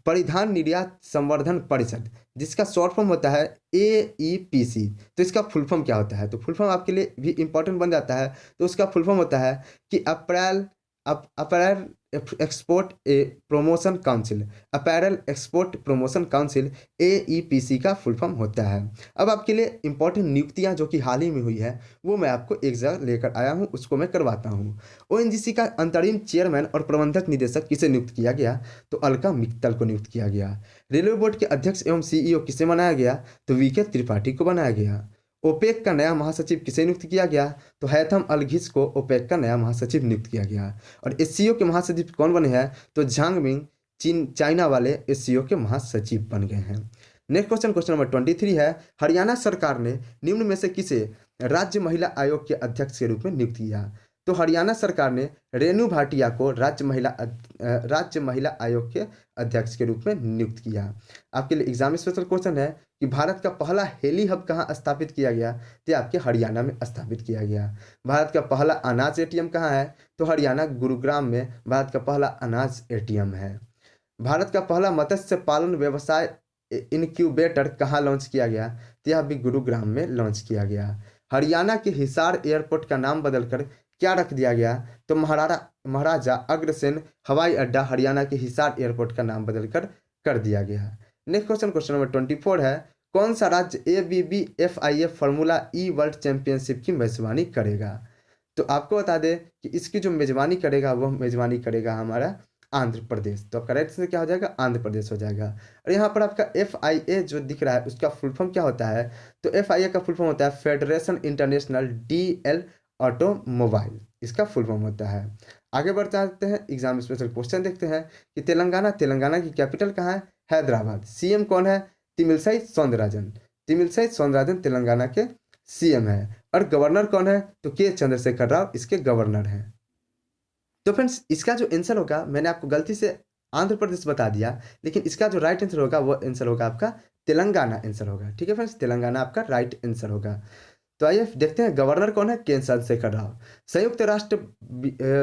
परिधान निर्यात संवर्धन परिषद, जिसका शॉर्ट फॉर्म होता है AEPC। तो इसका फुल फॉर्म क्या होता है, तो फुल फॉर्म आपके लिए भी इंपॉर्टेंट बन जाता है। तो उसका फुल फॉर्म होता है कि apparel export promotion council, apparel export promotion council AEPC का फुल फॉर्म होता है। अब आपके लिए इंपॉर्टेंट नियुक्तियां जो कि हाल ही में हुई है वो मैं आपको एक जगह लेकर आया हूं, उसको मैं करवाता हूं। ONGC का अंतरिम चेयरमैन और प्रबंधक निदेशक किसे नियुक्त किया गया, तो अलका मित्तल को नियुक्त किया गया। रेलवे बोर्ड के अध्यक्ष एवं CEO किसे बनाया गया, तो VK त्रिपाठी को बनाया गया। ओपेक का नया महासचिव किसे नियुक्त किया गया, तो हैथम अलघिस को ओपेक का नया महासचिव नियुक्त किया गया। और SCO के महासचिव कौन बने हैं, तो झांग मिंग चाइना वाले SCO के महासचिव बन गए हैं। नेक्स्ट क्वेश्चन, क्वेश्चन नंबर 23 है, हरियाणा सरकार ने निम्न में से किसे राज्य महिला आयोग के अध्यक्ष के रूप में नियुक्त किया, तो हरियाणा सरकार ने रेणु भाटिया को राज्य महिला आयोग के अध्यक्ष के रूप में नियुक्त किया। आपके लिए एग्जाम स्पेशल क्वेश्चन है कि भारत का पहला हेली हब कहाँ स्थापित किया गया, तो आपके हरियाणा में स्थापित किया गया। भारत का पहला अनाज ATM कहाँ है, तो हरियाणा गुरुग्राम में भारत का पहला अनाज ATM है। भारत का पहला मत्स्य पालन व्यवसाय इनक्यूबेटर कहाँ लॉन्च किया गया, तो यह भी गुरुग्राम में लॉन्च किया गया। हरियाणा के हिसार एयरपोर्ट का नाम बदलकर क्या रख दिया गया, तो महाराजा अग्रसेन हवाई अड्डा हरियाणा के हिसार एयरपोर्ट का नाम बदलकर कर दिया गया। नेक्स्ट क्वेश्चन, क्वेश्चन नंबर 24 है, कौन सा राज्य ABB FIA formula E world championship की मेजबानी करेगा, तो आपको बता दें कि इसकी जो मेजबानी करेगा वह मेजबानी करेगा हमारा आंध्र प्रदेश। तो आपका राइट आंसर क्या हो जाएगा, आंध्र प्रदेश हो जाएगा। और यहाँ पर आपका FIA जो दिख रहा है उसका फुल फॉर्म क्या होता है, तो FIA का फुल फॉर्म होता है फेडरेशन इंटरनेशनल DL ऑटोमोबाइल, इसका फुल फॉर्म होता है। आगे बढ़ते जाते हैं, एग्जाम स्पेशल क्वेश्चन देखते हैं कि तेलंगाना की कैपिटल कहाँ है, हैदराबाद। CM कौन है, तमिलसाई सौंदरराजन तेलंगाना के CM है। और गवर्नर कौन है, तो K चंद्रशेखर राव इसके गवर्नर हैं। तो फ्रेंड्स इसका जो आंसर होगा, मैंने आपको गलती से आंध्र प्रदेश बता दिया, लेकिन इसका जो राइट आंसर होगा वो आंसर होगा आपका तेलंगाना आंसर होगा। ठीक है फ्रेंड्स, तेलंगाना आपका राइट आंसर होगा। तो आइए देखते हैं गवर्नर कौन है, के चंद्रशेखर राव। संयुक्त राष्ट्र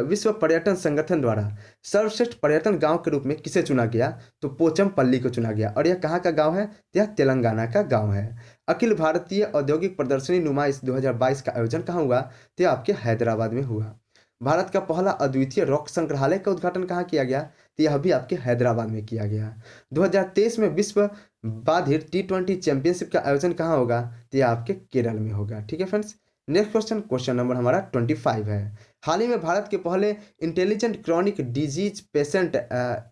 विश्व पर्यटन संगठन द्वारा सर्वश्रेष्ठ पर्यटन गांव के रूप में किसे चुना गया, तो पोचमपल्ली को चुना गया। और यह कहाँ का गांव है, यह तेलंगाना का गांव है। अखिल भारतीय औद्योगिक प्रदर्शनी नुमाइश 2022 का आयोजन कहाँ हुआ, तो यह आपके हैदराबाद में हुआ। भारत का पहला अद्वितीय रॉक संग्रहालय का उद्घाटन कहाँ किया गया, तो यह भी आपके हैदराबाद में किया गया। 2023 में विश्व बाधिर T20 चैंपियनशिप का आयोजन कहाँ होगा, तो यह आपके केरल में होगा। ठीक है friends, next question, question number हमारा 25 है। हाल ही में भारत के पहले intelligent chronic disease patient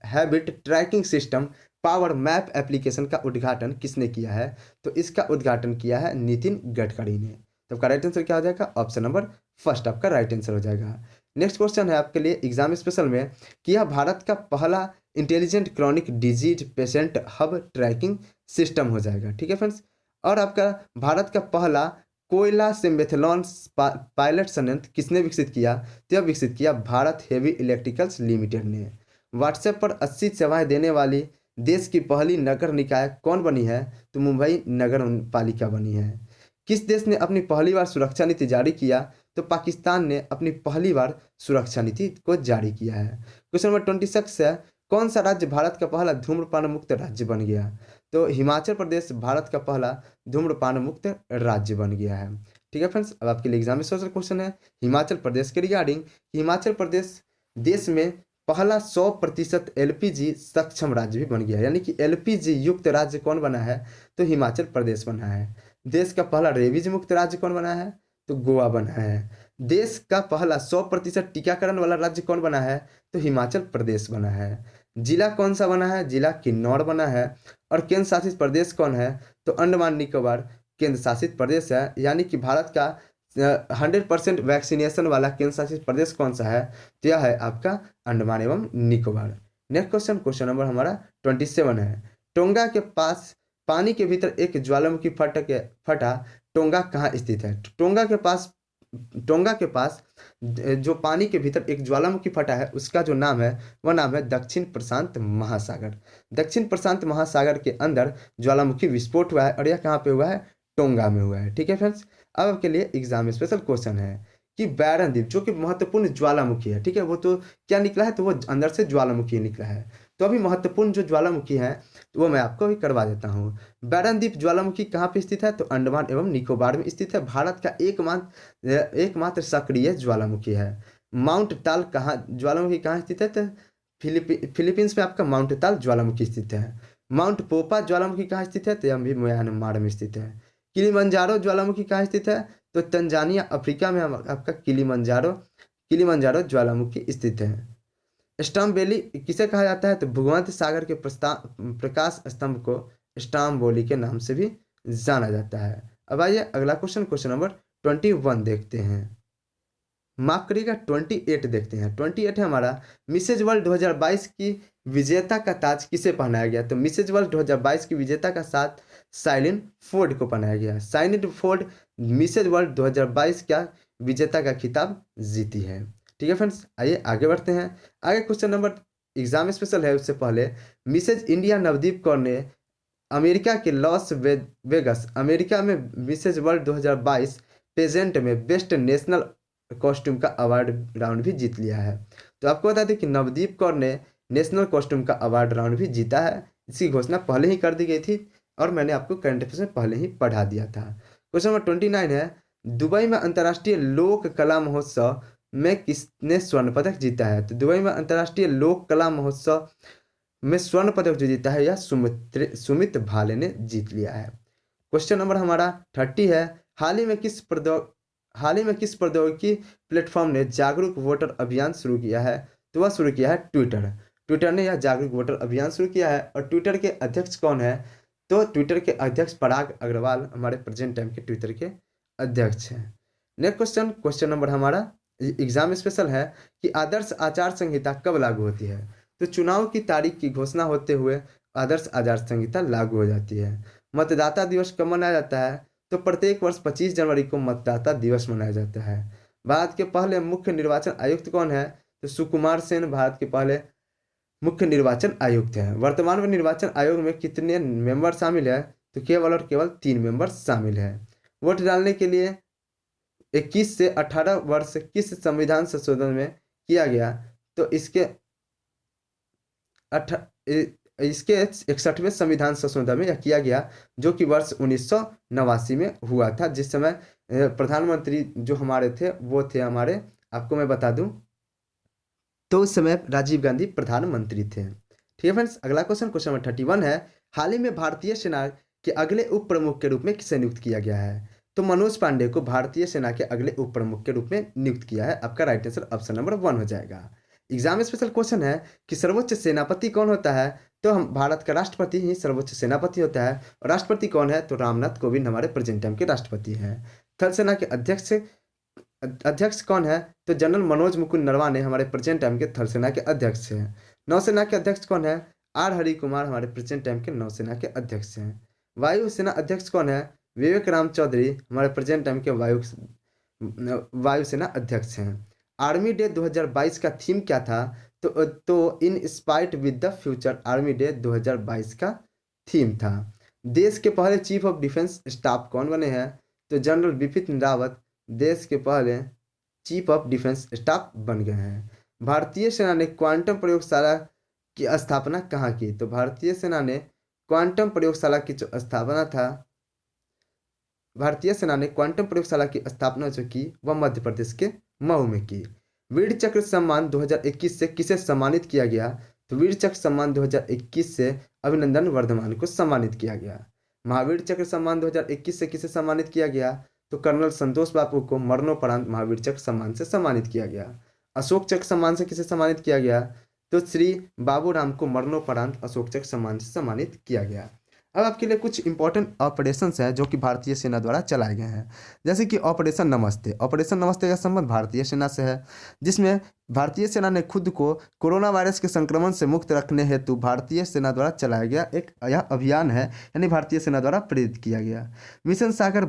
habit tracking system power map application का उद्घाटन किसने किया है, तो इसका उद्घाटन किया है नितिन गडकरी ने। तो आपका राइट आंसर क्या हो जाएगा, ऑप्शन नंबर फर्स्ट आपका राइट आंसर हो जाएगा। नेक्स्ट क्वेश्चन है आपके लिए एग्जाम स्पेशल में कि यह भारत का पहला intelligent chronic disease patient hub tracking system हो जाएगा। ठीक है फ्रेंड्स, और आपका भारत का पहला कोयला से मेथनॉल पायलट संयंत्र किसने विकसित किया, तो यह विकसित किया भारत हेवी इलेक्ट्रिकल्स लिमिटेड ने। व्हाट्सएप पर 80 सेवाएं देने वाली देश की पहली नगर निकाय कौन बनी है, तो मुंबई नगर पालिका बनी है। किस देश ने अपनी पहली बार सुरक्षा नीति जारी किया, तो पाकिस्तान ने अपनी पहली बार सुरक्षा नीति को जारी किया है। क्वेश्चन नंबर 26 है, कौन सा राज्य भारत का पहला धूम्रपान मुक्त राज्य बन गया, तो हिमाचल प्रदेश भारत का पहला धूम्रपान मुक्त राज्य बन गया है। ठीक है फ्रेंड्स, अब आपके लिए एग्जाम में सोशल क्वेश्चन है हिमाचल प्रदेश के रिगार्डिंग। हिमाचल प्रदेश देश में पहला 100% LPG सक्षम राज्य भी बन गया है, यानी कि LPG युक्त राज्य कौन बना है, तो हिमाचल प्रदेश बना है। देश का पहला रेबीज मुक्त राज्य कौन बना है, तो गोवा बना है। देश का पहला 100% टीकाकरण वाला राज्य कौन बना है, तो हिमाचल प्रदेश बना है। जिला कौन सा बना है, जिला किन्नौर बना है। और केंद्र शासित प्रदेश कौन है, तो अंडमान निकोबार केंद्र शासित प्रदेश है। यानी कि भारत का 100% वैक्सीनेशन वाला केंद्र शासित प्रदेश कौन सा है, तो यह है आपका अंडमान एवं Nicobar. Next question, question number हमारा 27 है। टोंगा के पास पानी के भीतर एक ज्वालामुखी फटा टोंगा कहाँ स्थित है। टोंगा के पास जो पानी के भीतर एक ज्वालामुखी फटा है उसका जो नाम है वह नाम है दक्षिण प्रशांत महासागर। दक्षिण प्रशांत महासागर के अंदर ज्वालामुखी विस्फोट हुआ है और यह कहाँ पे हुआ है, टोंगा में हुआ है। ठीक है फ्रेंड्स, अब आपके लिए एग्जाम स्पेशल क्वेश्चन है कि बैरन द्वीप जो कि महत्वपूर्ण ज्वालामुखी है, ठीक है, वो तो क्या निकला है, तो वो अंदर से ज्वालामुखी निकला है। तो अभी महत्वपूर्ण जो ज्वालामुखी है तो वो मैं आपको अभी करवा देता हूँ। बैरन द्वीप ज्वालामुखी कहाँ पे स्थित है, तो अंडमान एवं निकोबार में स्थित है। भारत का एकमात्र सक्रिय ज्वालामुखी है। माउंट ताल कहाँ ज्वालामुखी कहाँ स्थित है, तो फिलीपींस में आपका माउंट ताल ज्वालामुखी स्थित है। माउंट पोपा ज्वालामुखी कहाँ स्थित है, तो यह भी म्यांमार में स्थित है। किलिमंजारो ज्वालामुखी कहाँ स्थित है, तो तंजानिया अफ्रीका में आपका किलिमंजारो ज्वालामुखी स्थित है। स्टम्बेली किसे कहा जाता है, तो भूमध्य सागर के प्रकाश स्तंभ को स्टाम्बोली के नाम से भी जाना जाता है। अब आइए अगला क्वेश्चन नंबर 21 देखते हैं। माफ करिएगा 28 देखते हैं। 28 है हमारा, मिसेज वर्ल्ड 2022 की विजेता का ताज किसे पहनाया गया, तो मिसेज वर्ल्ड 2022 की विजेता का साथ साइलिन फोर्ड को पहनाया गया। साइलिन फोर्ड मिसेज वर्ल्ड 2022 का विजेता का खिताब जीती है। ठीक है फ्रेंड्स, आइए आगे बढ़ते हैं। आगे क्वेश्चन नंबर एग्जाम स्पेशल है, उससे पहले मिसेज इंडिया नवदीप कौर ने अमेरिका के वेगस अमेरिका में मिसेज वर्ल्ड 2022 पेजेंट में बेस्ट नेशनल कॉस्ट्यूम का अवार्ड राउंड भी जीत लिया है। तो आपको बता दें कि नवदीप कौर ने नेशनल कॉस्ट्यूम का अवार्ड राउंड भी जीता है। इसकी घोषणा पहले ही कर दी गई थी और मैंने आपको करंट अफेयर्स में पहले ही पढ़ा दिया था। क्वेश्चन नंबर 29 है, दुबई में अंतर्राष्ट्रीय लोक कला महोत्सव में किसने स्वर्ण पदक जीता है, तो दुबई में अंतर्राष्ट्रीय लोक कला महोत्सव में स्वर्ण पदक जो जीता है यह सुमित भाले ने जीत लिया है। क्वेश्चन नंबर हमारा 30 है, हाल ही में किस प्रौद्योगिकी प्लेटफॉर्म ने जागरूक वोटर अभियान शुरू किया है, तो वह शुरू किया है ट्विटर ने यह जागरूक वोटर अभियान शुरू किया है। और ट्विटर के अध्यक्ष कौन है, तो ट्विटर के अध्यक्ष पराग अग्रवाल हमारे प्रेजेंट टाइम के ट्विटर के अध्यक्ष हैं। नेक्स्ट क्वेश्चन नंबर हमारा एग्जाम स्पेशल है कि आदर्श आचार संहिता कब लागू होती है, तो चुनाव की तारीख की घोषणा होते हुए आदर्श आचार संहिता लागू हो जाती है। मतदाता दिवस कब मनाया जाता है, तो प्रत्येक वर्ष 25 जनवरी को मतदाता दिवस मनाया जाता है। भारत के पहले मुख्य निर्वाचन आयुक्त कौन है, तो सुकुमार सेन भारत के पहले मुख्य निर्वाचन आयुक्त हैं। वर्तमान में निर्वाचन आयोग में कितने मेंबर शामिल है, तो केवल और केवल 3 मेंबर शामिल है। वोट डालने के लिए 21 से 18 वर्ष किस संविधान संशोधन में किया गया, तो इसके 61वें संविधान संशोधन में यह किया गया, जो कि वर्ष 1989 में हुआ था, जिस समय प्रधानमंत्री जो हमारे थे वो थे हमारे, आपको मैं बता दूं तो उस समय राजीव गांधी प्रधानमंत्री थे। ठीक है फ्रेंड्स, अगला क्वेश्चन नंबर 31 है, हाल ही में भारतीय सेना के अगले उप प्रमुख के रूप में किसे नियुक्त किया गया है, तो मनोज पांडे को भारतीय सेना के अगले उप प्रमुख के रूप में नियुक्त किया है। आपका राइट आंसर ऑप्शन नंबर 1 हो जाएगा। एग्जाम स्पेशल क्वेश्चन है कि सर्वोच्च सेनापति कौन होता है, तो हम भारत का राष्ट्रपति ही सर्वोच्च सेनापति होता है। और राष्ट्रपति कौन है, तो रामनाथ कोविंद हमारे प्रेजेंट टाइम के राष्ट्रपति हैं। थल सेना के अध्यक्ष कौन है, तो जनरल मनोज मुकुंद नरवाने हमारे प्रेजेंट टाइम के थल सेना के अध्यक्ष हैं। नौसेना के अध्यक्ष कौन है, आर हरि कुमार हमारे प्रेजेंट टाइम के नौसेना के अध्यक्ष हैं। वायुसेना अध्यक्ष कौन है, विवेक राम चौधरी हमारे प्रेजेंट टाइम के वायुसेना अध्यक्ष हैं। आर्मी डे 2022 का थीम क्या था, तो in spite with the future army day 2022 का थीम था। देश के पहले चीफ ऑफ डिफेंस स्टाफ कौन बने हैं, तो जनरल बिपिन रावत देश के पहले चीफ ऑफ डिफेंस स्टाफ बन गए हैं। भारतीय सेना ने क्वांटम प्रयोगशाला की स्थापना कहाँ की, तो भारतीय सेना ने क्वांटम प्रयोगशाला की जो स्थापना था, भारतीय सेना ने क्वांटम प्रयोगशाला की स्थापना जो की वह मध्य प्रदेश के मऊ में की। वीर चक्र सम्मान 2021 से किसे सम्मानित किया गया, तो वीर चक्र सम्मान 2021 से अभिनंदन वर्धमान को सम्मानित किया गया। महावीर चक्र सम्मान 2021 से किसे सम्मानित किया गया, तो कर्नल संतोष बाबू को मरणोपरांत महावीर चक्र सम्मान से सम्मानित किया गया। अशोक चक्र सम्मान से किसे सम्मानित किया गया, तो श्री बाबूराम को मरणोपरांत अशोक चक्र सम्मान से सम्मानित किया गया। अब आपके लिए कुछ इंपॉर्टेंट ऑपरेशंस हैं जो कि भारतीय सेना द्वारा चलाए गए हैं, जैसे कि ऑपरेशन नमस्ते। ऑपरेशन नमस्ते का संबंध भारतीय सेना से है, जिसमें भारतीय सेना ने खुद को कोरोना वायरस के संक्रमण से मुक्त रखने हेतु भारतीय सेना द्वारा चलाया गया एक यह अभियान है, यानी भारतीय सेना द्वारा प्रेरित किया गया। मिशन सागर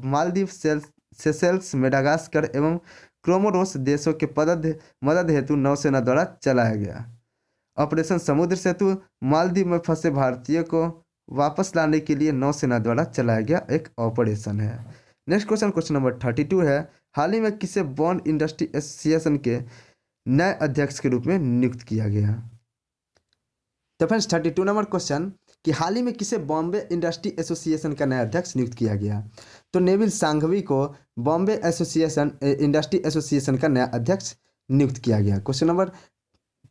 मालदीव, सेशेल्स, मेडागास्कर एवं क्रोमोरोस देशों के मदद हेतु नौसेना द्वारा चलाया गया। ऑपरेशन समुद्र सेतु मालदीव में फंसे भारतीय को वापस लाने के लिए नौसेना द्वारा चलाया गया एक ऑपरेशन है। नेक्स्ट क्वेश्चन नंबर 32 है, हाल ही में किसे बॉन्ड इंडस्ट्री एसोसिएशन के नए अध्यक्ष के रूप में नियुक्त किया गया? तो फ्रेंड्स 32 नंबर क्वेश्चन कि हाल ही में किसे बॉम्बे इंडस्ट्री एसोसिएशन का नया अध्यक्ष नियुक्त किया गया? तो नेविल सांघवी को बॉम्बे एसोसिएशन इंडस्ट्री एसोसिएशन का नया अध्यक्ष नियुक्त किया गया। क्वेश्चन नंबर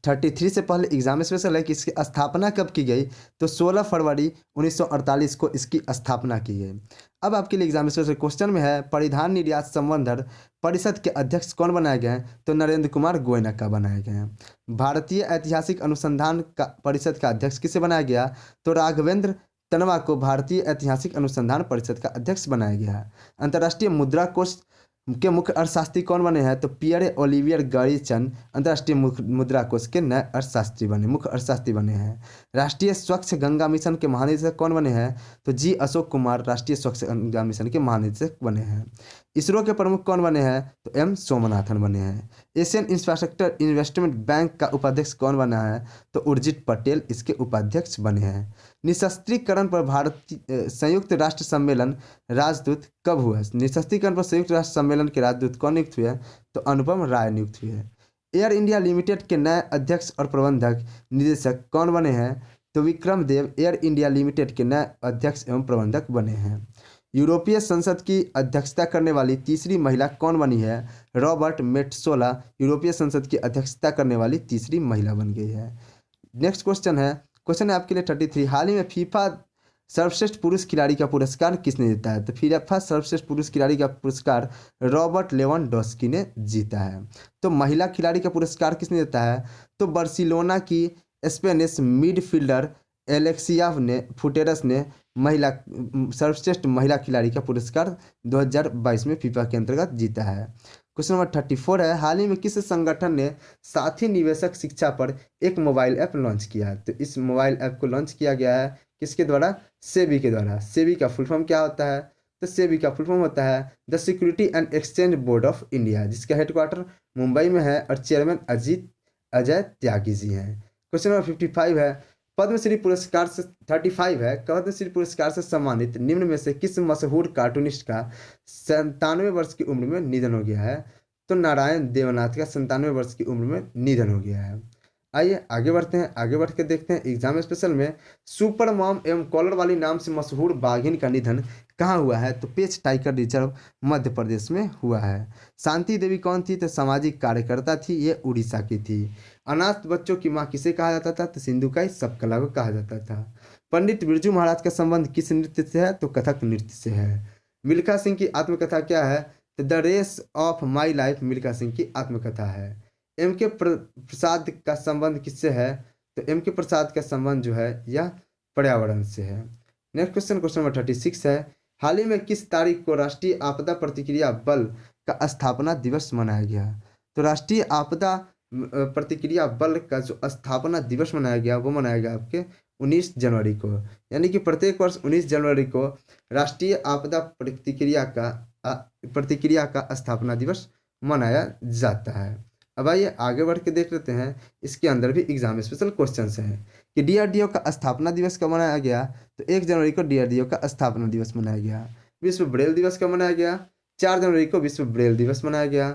33 से पहले एग्जाम स्पेशल है कि इसकी स्थापना कब की गई? तो 16 फरवरी 1948 को इसकी स्थापना की गई। अब आपके लिए एग्जाम स्पेशल क्वेश्चन में है परिधान निर्यात संवर्धन परिषद के अध्यक्ष कौन बनाए गए हैं? तो नरेंद्र कुमार गोयनका बनाए गए हैं। भारतीय ऐतिहासिक अनुसंधान का परिषद का अध्यक्ष किसे बनाया गया? तो राघवेंद्र तनवा को भारतीय ऐतिहासिक अनुसंधान परिषद का अध्यक्ष बनाया गया है। अंतर्राष्ट्रीय मुद्रा कोष के मुख्य अर्थशास्त्री कौन बने हैं? तो पियरे ओलिवियर गॉरिसन अंतर्राष्ट्रीय मुद्रा कोष के नए मुख्य अर्थशास्त्री बने हैं। राष्ट्रीय स्वच्छ गंगा मिशन के महानिदेशक कौन बने हैं? तो जी अशोक कुमार राष्ट्रीय स्वच्छ गंगा मिशन के महानिदेशक बने हैं। इसरो के प्रमुख कौन बने हैं? तो एम सोमनाथन बने हैं। एशियन इंफ्रास्ट्रक्चर इन्वेस्टमेंट बैंक का उपाध्यक्ष कौन बना है? तो उर्जित पटेल इसके उपाध्यक्ष बने हैं। निशस्त्रीकरण पर भारतीय संयुक्त राष्ट्र सम्मेलन राजदूत कब हुआ? निशस्त्रीकरण पर संयुक्त राष्ट्र सम्मेलन के राजदूत कौन नियुक्त हुए? तो अनुपम राय नियुक्त हुए। एयर इंडिया लिमिटेड के नए अध्यक्ष और प्रबंधक निदेशक कौन बने हैं? तो विक्रम देव एयर इंडिया लिमिटेड के नए अध्यक्ष एवं प्रबंधक बने हैं। यूरोपीय संसद की अध्यक्षता करने वाली तीसरी महिला कौन बनी है? रॉबर्ट मेट्सोला यूरोपीय संसद की अध्यक्षता करने वाली तीसरी महिला बन गई है। नेक्स्ट क्वेश्चन है आपके लिए 33। हाल ही में फीफा सर्वश्रेष्ठ पुरुष खिलाड़ी का पुरस्कार किसने जीता है? तो फीफा सर्वश्रेष्ठ पुरुष खिलाड़ी का पुरस्कार रॉबर्ट लेवेंडोस्की ने जीता है। तो महिला खिलाड़ी का पुरस्कार किसने जीता है? तो बार्सिलोना की स्पेनिश मिडफील्डर एलेक्सिया फुटेरस ने महिला सर्वश्रेष्ठ महिला खिलाड़ी का पुरस्कार 2022 में फीफा के अंतर्गत जीता है। क्वेश्चन नंबर 34 है हाल ही में किस संगठन ने साथी निवेशक शिक्षा पर एक मोबाइल ऐप लॉन्च किया है? तो इस मोबाइल ऐप को लॉन्च किया गया है किसके द्वारा? सेबी के द्वारा। सेबी का फुल फॉर्म क्या होता है? तो सेबी का फुल फॉर्म होता है the security and exchange board of India, जिसका हेडक्वार्टर मुंबई में है और चेयरमैन अजय त्यागी जी हैं। क्वेश्चन नंबर 55 है पद्मश्री पुरस्कार से 35 है पद्मश्री पुरस्कार से सम्मानित निम्न में से किस मशहूर कार्टूनिस्ट का 97 वर्ष की उम्र में निधन हो गया है? तो नारायण देवनाथ का 97 वर्ष की उम्र में निधन हो गया है। आइए आगे बढ़ते हैं। आगे बढ़ के देखते हैं एग्जाम स्पेशल में सुपर मॉम एवं कॉलर वाली नाम से मशहूर बाघिन का निधन कहाँ हुआ है? तो पेच टाइगर रिजर्व मध्य प्रदेश में हुआ है। शांति देवी कौन थी? तो सामाजिक कार्यकर्ता थी, ये उड़ीसा की थी। अनाथ बच्चों की माँ किसे कहा जाता था? तो सिंधुकाई सबकला को कहा जाता था। पंडित बिरजू महाराज का संबंध किस नृत्य से है? तो कथक नृत्य से है। मिल्खा सिंह की आत्मकथा क्या है? तो The Race of My Life Milkha Singh की आत्मकथा है। एम के प्रसाद का संबंध किससे है? तो एम के प्रसाद का संबंध जो है यह पर्यावरण से है। नेक्स्ट क्वेश्चन नंबर 36 है हाल ही में किस तारीख को राष्ट्रीय आपदा प्रतिक्रिया बल का स्थापना दिवस मनाया गया? तो राष्ट्रीय आपदा प्रतिक्रिया बल का जो स्थापना दिवस मनाया गया वो मनाया गया आपके 19 जनवरी को, यानी कि प्रत्येक वर्ष 19 जनवरी को राष्ट्रीय आपदा प्रतिक्रिया का स्थापना दिवस मनाया जाता है। अब आइए आगे बढ़ के देख लेते हैं, इसके अंदर भी एग्जाम स्पेशल क्वेश्चंस हैं कि डीआरडीओ का स्थापना दिवस कब मनाया गया? तो 1 जनवरी को डीआरडीओ का स्थापना दिवस मनाया गया। विश्व ब्रेल दिवस कब मनाया गया? 4 जनवरी को विश्व ब्रेल दिवस मनाया गया।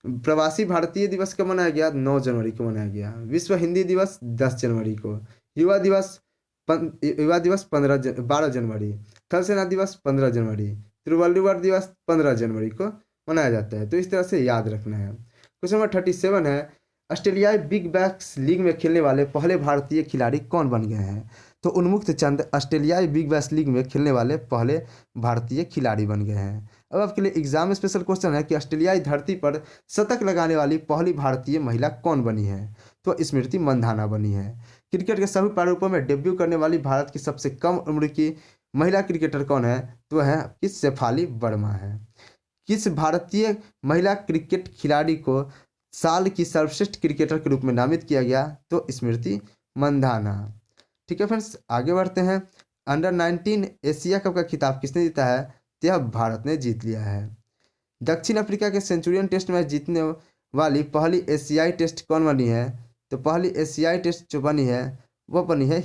प्रवासी भारतीय दिवस कब मनाया गया? 9 जनवरी को मनाया गया। विश्व हिंदी दिवस 10 जनवरी को। युवा दिवस 12 जनवरी। थल सेना दिवस 15 जनवरी। तिरुवल्लुवर दिवस 15 जनवरी को मनाया जाता है। तो इस तरह से याद रखना है। क्वेश्चन नंबर 37 है ऑस्ट्रेलियाई बिग बैश लीग में खेलने वाले पहले भारतीय खिलाड़ी कौन बन गए हैं? तो उन्मुक्त चंद ऑस्ट्रेलियाई बिग बैश लीग में खेलने वाले पहले भारतीय खिलाड़ी बन गए हैं। अब आपके लिए एग्जाम स्पेशल क्वेश्चन है कि ऑस्ट्रेलियाई धरती पर शतक लगाने वाली पहली भारतीय महिला कौन बनी है? तो स्मृति मंधाना बनी है। क्रिकेट के सभी प्रारूपों में डेब्यू करने वाली भारत की सबसे कम उम्र की महिला क्रिकेटर कौन है? तो है किस शेफाली वर्मा है। किस भारतीय महिला क्रिकेट खिलाड़ी को साल की सर्वश्रेष्ठ क्रिकेटर के रूप में नामित किया गया? तो स्मृति मंधाना। ठीक है फ्रेंड्स, आगे बढ़ते हैं। अंडर 19 एशिया कप का खिताब किसने जीता है? तो यह भारत ने जीत लिया है। दक्षिण अफ्रीका के सेंचुरियन टेस्ट मैच जीतने वाली पहली एशियाई टेस्ट कौन बनी है? तो पहली एशियाई टेस्ट जो बनी है वो बनी है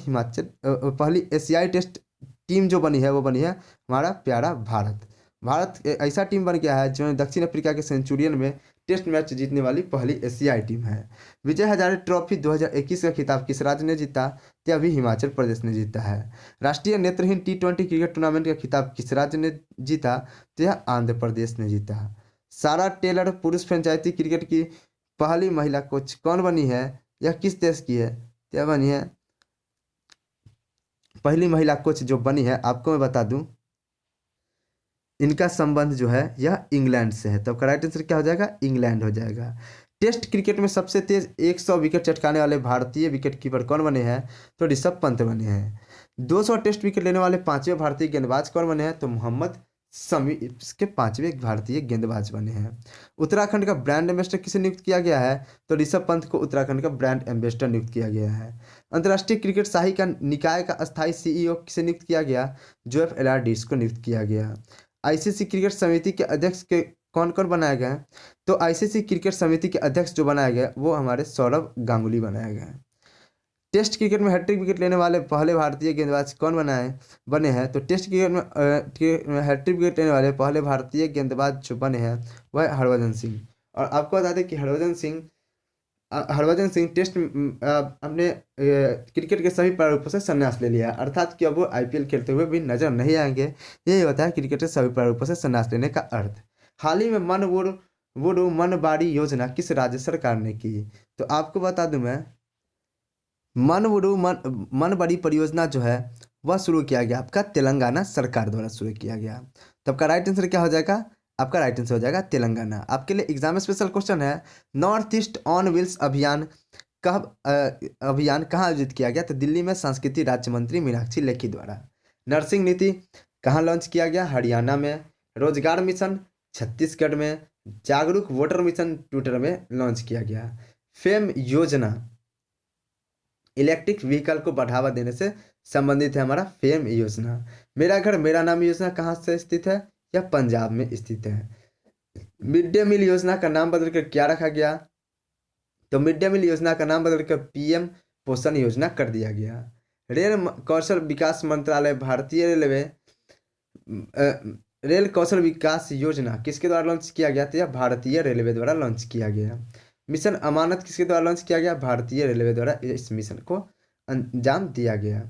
पहली एशियाई टेस्ट टीम जो बनी है वो बनी है हमारा प्यारा भारत। भारत ऐसा टीम बन गया है जो दक्षिण अफ्रीका के सेंचुरियन में टेस्ट मैच जीतने वाली पहली एशियाई टीम है। विजय हजारे ट्रॉफी 2021 का खिताब किस राज्य ने जीता? तो अभी हिमाचल प्रदेश ने जीता है। राष्ट्रीय नेत्रहीन T20 क्रिकेट टूर्नामेंट का खिताब किस राज्य ने जीता? तो यह आंध्र प्रदेश ने जीता। सारा टेलर पुरुष फ्रेंचाइजी क्रिकेट की पहली महिला कोच कौन बनी है? यह किस देश की है? तो यह बनी है, पहली महिला कोच जो बनी है, आपको मैं बता दूं, इनका संबंध जो है यह इंग्लैंड से है। तो आपका राइट आंसर क्या हो जाएगा? इंग्लैंड हो जाएगा। टेस्ट क्रिकेट में सबसे तेज 100 विकेट चटकाने वाले भारतीय विकेट कीपर कौन बने हैं? तो ऋषभ पंत बने हैं। 200 टेस्ट विकेट लेने वाले पांचवें भारतीय गेंदबाज कौन बने हैं? तो मोहम्मद शमी इसके पांचवें भारतीय गेंदबाज बने हैं। उत्तराखंड का ब्रांड एम्बेसडर किसे नियुक्त किया गया है? तो ऋषभ पंत को उत्तराखंड का ब्रांड एम्बेसडर नियुक्त किया गया है। अंतर्राष्ट्रीय क्रिकेट शाही का निकाय का अस्थायी CEO किसे नियुक्त किया गया? जोएफ एलार्डिस को नियुक्त किया गया। आईसीसी क्रिकेट समिति के अध्यक्ष के कौन कौन बनाए गए हैं? तो आईसीसी क्रिकेट समिति के अध्यक्ष जो बनाए गए वो हमारे सौरव गांगुली बनाए गए। टेस्ट क्रिकेट में हैट्रिक विकेट लेने वाले पहले भारतीय गेंदबाज कौन बने हैं? तो टेस्ट क्रिकेट में हैट्रिक विकेट लेने वाले पहले भारतीय गेंदबाज जो बने हैं वह हरभजन सिंह। और आपको बता दें कि हरभजन सिंह टेस्ट अपने क्रिकेट के सभी प्रारूपों से संन्यास ले लिया है, अर्थात कि अब वो IPL खेलते हुए भी नजर नहीं आएंगे। यही होता है क्रिकेट के सभी प्रारूपों से संन्यास लेने का अर्थ। हाल ही में वुडू मनबाड़ी योजना किस राज्य सरकार ने की? तो आपको बता दूं मैं, मनबड़ी परियोजना जो है वह शुरू किया गया आपका तेलंगाना सरकार द्वारा शुरू किया गया। तो आपका राइट आंसर क्या हो जाएगा? आपका राइट आंसर हो जाएगा तेलंगाना। आपके लिए एग्जाम स्पेशल क्वेश्चन है, नॉर्थ ईस्ट ऑन व्हील्स अभियान कहाँ आयोजित किया गया? तो दिल्ली में संस्कृति राज्य मंत्री मीनाक्षी लेखी द्वारा। नर्सिंग नीति कहाँ लॉन्च किया गया? हरियाणा में। रोजगार मिशन छत्तीसगढ़ में। जागरूक वोटर मिशन ट्विटर में लॉन्च किया गया। फेम योजना इलेक्ट्रिक व्हीकल को बढ़ावा देने से संबंधित है हमारा फेम योजना। मेरा घर मेरा नाम योजना कहाँ से स्थित है? यह पंजाब में स्थित है। मिड डे मील योजना का नाम बदलकर क्या रखा गया? तो मिड डे मील योजना का नाम बदलकर PM पोषण योजना कर दिया गया। रेल कौशल विकास मंत्रालय भारतीय रेल कौशल विकास योजना किसके द्वारा लॉन्च किया गया? तो यह भारतीय रेलवे द्वारा लॉन्च किया गया। मिशन अमानत किसके द्वारा लॉन्च किया गया? भारतीय रेलवे द्वारा इस मिशन को अंजाम दिया गया।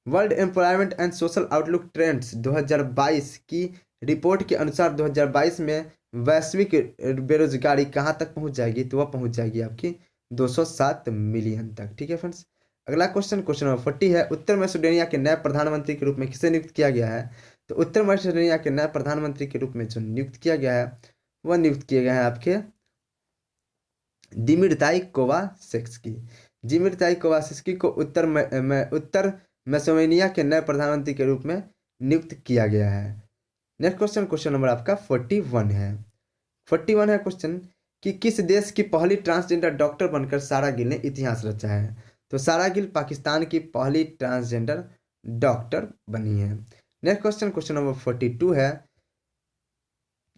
World employment and social outlook trends 2022 की रिपोर्ट के अनुसार 2022 में वैश्विक बेरोजगारी कहाँ तक पहुँच जाएगी? तो वह पहुँच जाएगी आपकी 207 मिलियन तक। ठीक है फ्रेंड्स, अगला क्वेश्चन नंबर 40 है, उत्तर मैसेडोनिया के नए प्रधानमंत्री के रूप में किसे नियुक्त किया गया है? तो उत्तर मैसेडोनिया के नए प्रधानमंत्री के रूप में जो नियुक्त किया गया है वह नियुक्त किए गए हैं आपके दिमित्रोय कोवालेस्की। दिमित्रोय कोवालेस्की को उत्तर मैसेडोनिया के नए प्रधानमंत्री के रूप में नियुक्त किया गया है। नेक्स्ट क्वेश्चन नंबर आपका 41 है। 41 है क्वेश्चन कि किस देश की पहली ट्रांसजेंडर डॉक्टर बनकर सारा गिल ने इतिहास रचा है? तो सारा गिल पाकिस्तान की पहली ट्रांसजेंडर डॉक्टर बनी है। नेक्स्ट क्वेश्चन नंबर 42 है,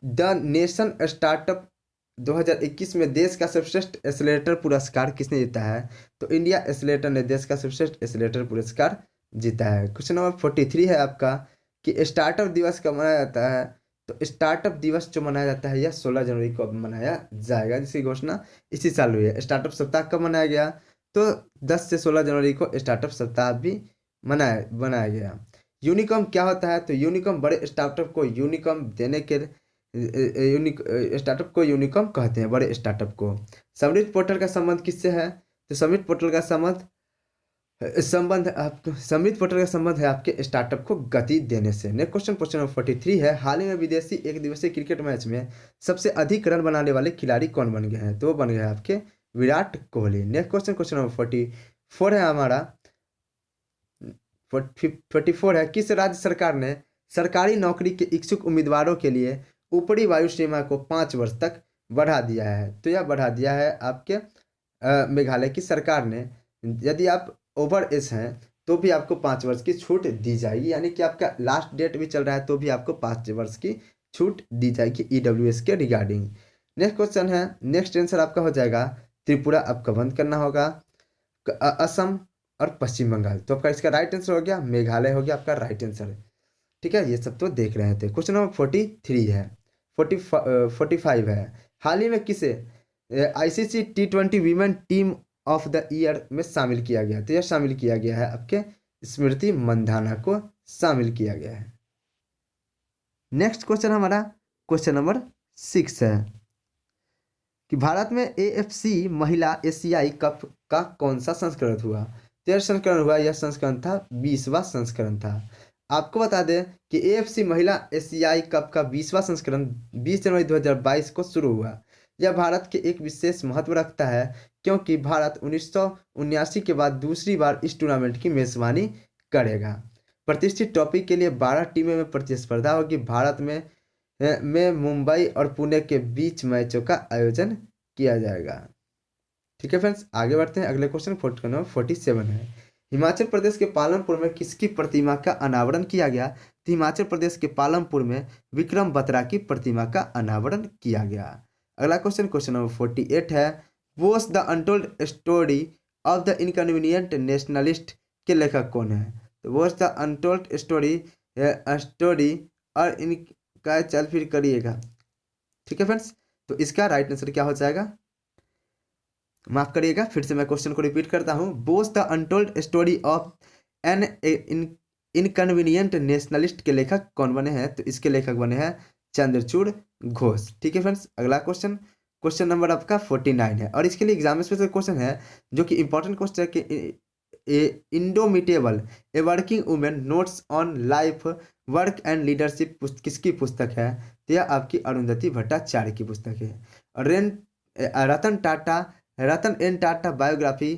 द नेशन स्टार्टअप 2021 में देश का सर्वश्रेष्ठ एक्सेलेरेटर पुरस्कार किसने जीता है? तो इंडिया एक्सेलेरेटर ने देश का सर्वश्रेष्ठ एक्सेलेरेटर पुरस्कार जीता है। क्वेश्चन नंबर 43 है आपका कि स्टार्टअप दिवस कब मनाया जाता है? तो स्टार्टअप दिवस जो मनाया जाता है यह 16 जनवरी को मनाया जाएगा, जिसकी घोषणा इसी साल हुई है। स्टार्टअप सप्ताह कब मनाया गया? तो 10 से 16 जनवरी को स्टार्टअप सप्ताह भी बनाया गया। यूनिकॉर्न क्या होता है? तो यूनिकॉर्न बड़े स्टार्टअप को यूनिकॉर्न देने के स्टार्टअप को यूनिकॉर्न कहते हैं, बड़े स्टार्टअप को। समृद्ध पोर्टल का संबंध किससे है? तो समृद्ध पोर्टल का समृद्ध पोर्टल का संबंध है आपके स्टार्टअप को गति देने से। नेक्स्ट क्वेश्चन नंबर 43 है, हाल ही में विदेशी एक दिवसीय क्रिकेट मैच में सबसे अधिक रन बनाने वाले खिलाड़ी कौन बन गए हैं? तो वो बन गए आपके Virat Kohli. Next question number 44 है हमारा 44 है, किस राज्य सरकार ने सरकारी नौकरी के इच्छुक उम्मीदवारों के लिए ऊपरी वायु सीमा को 5 वर्ष तक बढ़ा दिया है? तो यह बढ़ा दिया है आपके मेघालय की सरकार ने। यदि आप ओवर एज हैं तो भी आपको 5 वर्ष की छूट दी जाएगी, यानी कि आपका लास्ट डेट भी चल रहा है तो भी आपको 5 वर्ष की छूट दी जाएगी EWS के रिगार्डिंग। नेक्स्ट क्वेश्चन है, नेक्स्ट आंसर आपका हो जाएगा त्रिपुरा आपका बंद करना होगा, असम और पश्चिम बंगाल। तो आपका इसका राइट आंसर हो गया मेघालय, हो गया आपका राइट आंसर। ठीक है, ये सब तो देख रहे थे। क्वेश्चन नंबर 43 है, 45 है। हाल ही में किसे ICC T20 women team of the year में शामिल किया गया? तो यह शामिल किया गया है आपके स्मृति मंधाना को शामिल किया गया है। नेक्स्ट क्वेश्चन हमारा क्वेश्चन नंबर 6 है कि भारत में AFC महिला एशियाई कप का कौन सा संस्करण हुआ? 13 संस्करण हुआ, यह संस्करण था 20वां संस्करण था। आपको बता दें कि AFC महिला एशियाई कप का 20वां संस्करण 20 जनवरी 2022 को शुरू हुआ। यह भारत के एक विशेष महत्व रखता है क्योंकि भारत 1979 के बाद दूसरी बार इस टूर्नामेंट की मेजबानी करेगा। प्रतिष्ठित ट्रॉफी के लिए 12 टीमों में प्रतिस्पर्धा होगी। भारत में मुंबई और पुणे के बीच मैचों का आयोजन किया जाएगा। ठीक है फ्रेंड्स, आगे बढ़ते हैं। अगले क्वेश्चन नंबर 47 है। हिमाचल प्रदेश के पालमपुर में किसकी प्रतिमा का अनावरण किया गया? तो हिमाचल प्रदेश के पालमपुर में विक्रम बत्रा की प्रतिमा का अनावरण किया गया। अगला क्वेश्चन नंबर 48 है। Bose the Untold Story of the Inconvenient Nationalist के लेखक कौन है? तो वॉस द अनटोल्ड स्टोरी और इनका चल फिर करिएगा। ठीक है फ्रेंड्स, तो इसका राइट आंसर क्या हो जाएगा? माफ करिएगा, फिर से मैं क्वेश्चन को रिपीट करता हूँ। Bose the Untold Story of an Inconvenient Nationalist के लेखक कौन बने हैं? तो इसके लेखक बने हैं चंद्रचूड़ घोष। ठीक है फ्रेंड्स, अगला क्वेश्चन नंबर आपका 49 है और इसके लिए एग्जाम स्पेशल क्वेश्चन है जो कि इंपॉर्टेंट क्वेश्चन है कि indomitable a working women notes on life work and leadership किसकी पुस्तक है? तो यह आपकी अरुंधति भट्टाचार्य की पुस्तक है। और रतन एन टाटा बायोग्राफी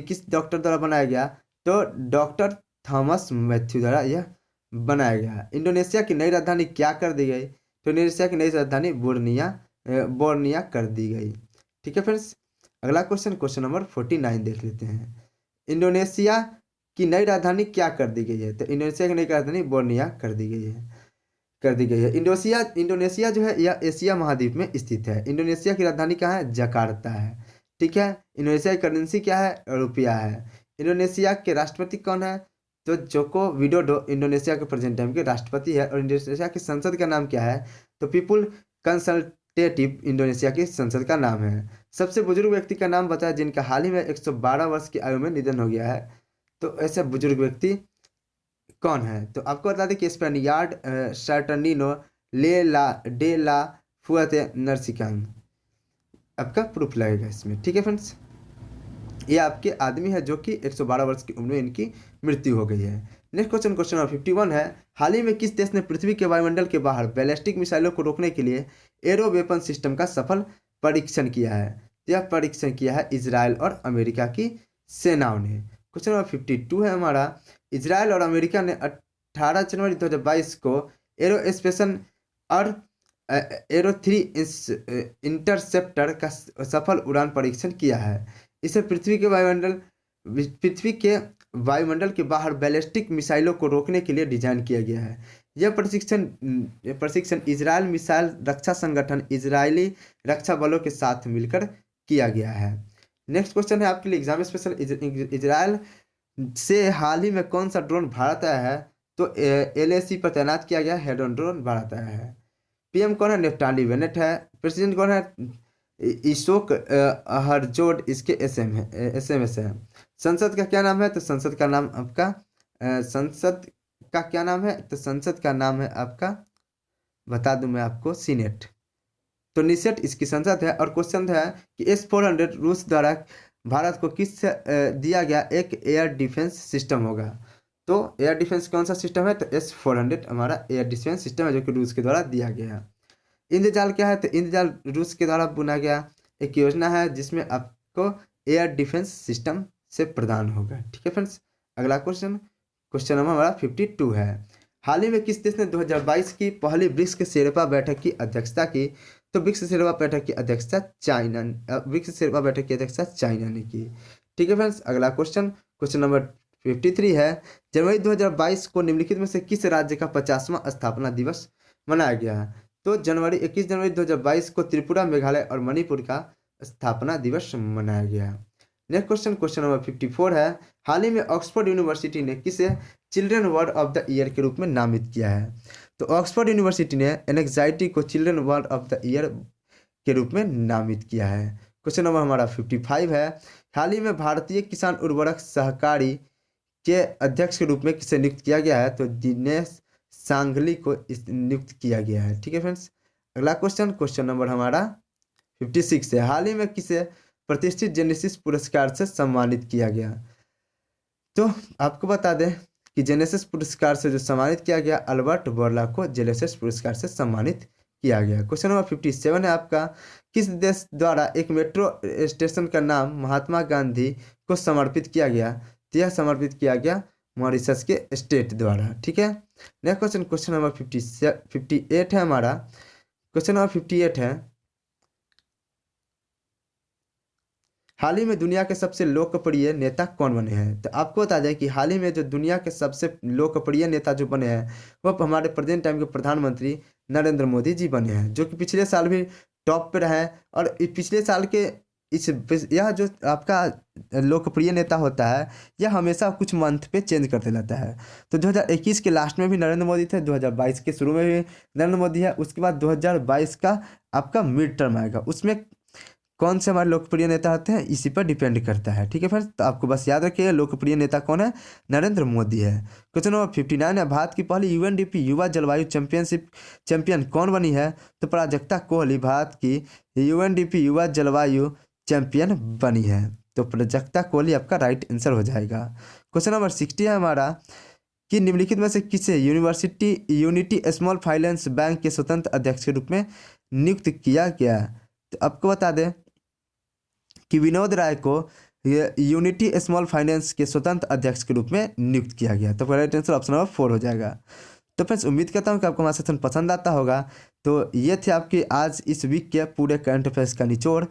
किस डॉक्टर द्वारा बनाया गया? तो डॉक्टर थॉमस मैथ्यू द्वारा यह बनाया गया। इंडोनेशिया की नई राजधानी क्या कर दी गई? तो इंडोनेशिया की नई राजधानी बोर्निया कर दी गई। ठीक है फ्रेंड्स, अगला क्वेश्चन नंबर 49 देख लेते हैं। इंडोनेशिया की नई राजधानी क्या कर दी गई है? तो इंडोनेशिया की नई राजधानी बोर्निया कर दी गई है। इंडोनेशिया जो है यह एशिया महाद्वीप में स्थित है। इंडोनेशिया की राजधानी क्या है? जकार्ता है। ठीक है, इंडोनेशिया की करेंसी क्या है? रुपया है। इंडोनेशिया के राष्ट्रपति कौन है? तो जोको विडोडो इंडोनेशिया के प्रेजेंट टाइम के राष्ट्रपति है। और इंडोनेशिया की संसद का नाम क्या है? तो पीपुल कंसल्टेटिव इंडोनेशिया की संसद का नाम है। सबसे बुजुर्ग व्यक्ति का नाम बताया जिनका हाल ही में 112 वर्ष की आयु में निधन हो गया है। तो ऐसे बुजुर्ग व्यक्ति कौन है? तो आपको बता दें कि स्पेनियार्ड सैटर्निनो डे ला फुएते नरसिकान आपका प्रूफ लगेगा इसमें। ठीक है फ्रेंड्स, ये आपके आदमी है जो कि 112 वर्ष की उम्र में इनकी मृत्यु हो गई है। नेक्स्ट क्वेश्चन नंबर 51 है। हाल ही में किस देश ने पृथ्वी के वायुमंडल के बाहर बैलिस्टिक मिसाइलों को रोकने के लिए एरो वेपन सिस्टम का सफल परीक्षण किया है? यह परीक्षण किया है इजराइल और अमेरिका की सेनाओं ने। क्वेश्चन नंबर 52 है हमारा। इजराइल और अमेरिका ने 18 जनवरी 2022 को एरोस्पेशन और एरो 3 इंटरसेप्टर का सफल उड़ान परीक्षण किया है। इसे पृथ्वी के वायुमंडल के बाहर बैलिस्टिक मिसाइलों को रोकने के लिए डिजाइन किया गया है। यह प्रशिक्षण इजरायल मिसाइल रक्षा संगठन इजरायली रक्षा बलों के साथ मिलकर किया गया है। नेक्स्ट क्वेश्चन है आपके लिए एग्जाम स्पेशल। इजरायल से हाल ही में कौन सा ड्रोन भारत आया है? तो LAC पर तैनात किया गया हेडोन ड्रोन भारत आया है। PM कौन है? नेफ्टाली बेनेट है। प्रेसिडेंट कौन है? इशोक हरजोड इसके SMS है। संसद का क्या नाम है? तो संसद का नाम आपका संसद का नाम है आपका बता दूं मैं आपको, सीनेट। तो निसेट इसकी संसद है। और क्वेश्चन है कि S-400 रूस द्वारा भारत को किस दिया गया एक एयर डिफेंस सिस्टम होगा? तो एयर डिफेंस कौन सा सिस्टम है? तो S-400 हमारा एयर डिफेंस सिस्टम है जो कि रूस के द्वारा दिया गया। इंद्रजाल क्या है? तो इंद्रजाल रूस के द्वारा बुना गया एक योजना है जिसमें आपको एयर डिफेंस सिस्टम से प्रदान होगा। ठीक है फ्रेंड्स, अगला क्वेश्चन नंबर हमारा 52 है। हाल ही में किस देश ने 2022 की पहली ब्रिक्स शेर्पा बैठक की अध्यक्षता की? तो ब्रिक्स शेर्पा बैठक की अध्यक्षता चाइना ने की। ठीक है फ्रेंड्स, अगला क्वेश्चन नंबर 53 है। जनवरी 2022 को निम्नलिखित में से किस राज्य का 50वां स्थापना दिवस मनाया गया? तो 21 जनवरी 2022 को त्रिपुरा, मेघालय और मणिपुर का स्थापना दिवस मनाया गया। नेक्स्ट क्वेश्चन, क्वेश्चन नंबर 54 है, हाल ही में ऑक्सफोर्ड यूनिवर्सिटी ने किसे children word of the year के रूप में नामित किया है? तो ऑक्सफोर्ड यूनिवर्सिटी ने एनेक्साइटी को children word of the year के रूप में नामित किया है। क्वेश्चन नंबर हमारा 55 है, हाल ही में भारतीय किसान उर्वरक सहकारी के अध्यक्ष के रूप में किसे नियुक्त किया गया है? तो दिनेश सांघली को नियुक्त किया गया है। ठीक है फ्रेंड्स, अगला क्वेश्चन, क्वेश्चन नंबर हमारा 56 है, हाल ही में किसे प्रतिष्ठित जेनेसिस पुरस्कार से सम्मानित किया गया? तो आपको बता दें कि जेनेसिस पुरस्कार से जो सम्मानित किया गया, अल्बर्ट बोरला को जेनेसिस पुरस्कार से सम्मानित किया गया। क्वेश्चन नंबर 57 है आपका, किस देश द्वारा एक मेट्रो स्टेशन का नाम महात्मा गांधी को समर्पित किया गया? तो यह समर्पित किया गया मॉरिशस के स्टेट द्वारा। ठीक है, नेक्स्ट क्वेश्चन, क्वेश्चन नंबर 58 है हमारा। क्वेश्चन नंबर 58 है, हाल ही में दुनिया के सबसे लोकप्रिय नेता कौन बने हैं? तो आपको बता दें कि हाल ही में जो दुनिया के सबसे लोकप्रिय नेता जो बने हैं वो हमारे प्रेजेंट टाइम के प्रधानमंत्री नरेंद्र मोदी जी बने हैं, जो कि पिछले साल भी टॉप पे रहे। और पिछले साल के यह जो आपका लोकप्रिय नेता होता है यह हमेशा कुछ मंथ पे चेंज करते रहता है। तो 2021 के लास्ट में भी नरेंद्र मोदी थे, 2022 के शुरू में भी नरेंद्र मोदी है, उसके बाद 2022 का आपका मिड टर्म आएगा, उसमें कौन से हमारे लोकप्रिय नेता होते हैं इसी पर डिपेंड करता है। ठीक है फ्रेंड्स, तो आपको बस याद रखिए लोकप्रिय नेता कौन है? नरेंद्र मोदी है। क्वेश्चन नंबर 59 है, भारत की पहली यूएनडीपी युवा जलवायु चैंपियन कौन बनी है? तो प्राजक्ता कोहली भारत की यूएनडीपी युवा जलवायु चैंपियन बनी है। तो प्राजक्ता कोहली आपका राइट आंसर हो जाएगा। क्वेश्चन नंबर 60 है हमारा, कि निम्नलिखित में से किसे यूनिटी स्मॉल फाइनेंस बैंक के स्वतंत्र अध्यक्ष के रूप में नियुक्त किया गया? तो आपको बता दें कि विनोद राय को यूनिटी स्मॉल फाइनेंस के स्वतंत्र अध्यक्ष के रूप में नियुक्त किया गया। तो राइट आंसर ऑप्शन नंबर 4 हो जाएगा। तो फ्रेंड्स, उम्मीद करता हूँ कि आपको हमारा सेशन पसंद आता होगा। तो ये थे आपके आज इस वीक के पूरे करंट अफेयर्स का निचोड़।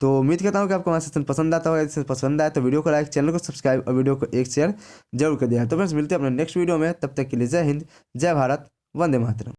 तो उम्मीद करता हूँ कि आपको हमारा सेशन पसंद आता होगा। यदि पसंद आए तो वीडियो को लाइक, चैनल को सब्सक्राइब और वीडियो को एक शेयर जरूर कर दिया। तो फ्रेंड्स, मिलते हैं अपने नेक्स्ट वीडियो में, तब तक के लिए जय हिंद, जय भारत, वंदे मातरम।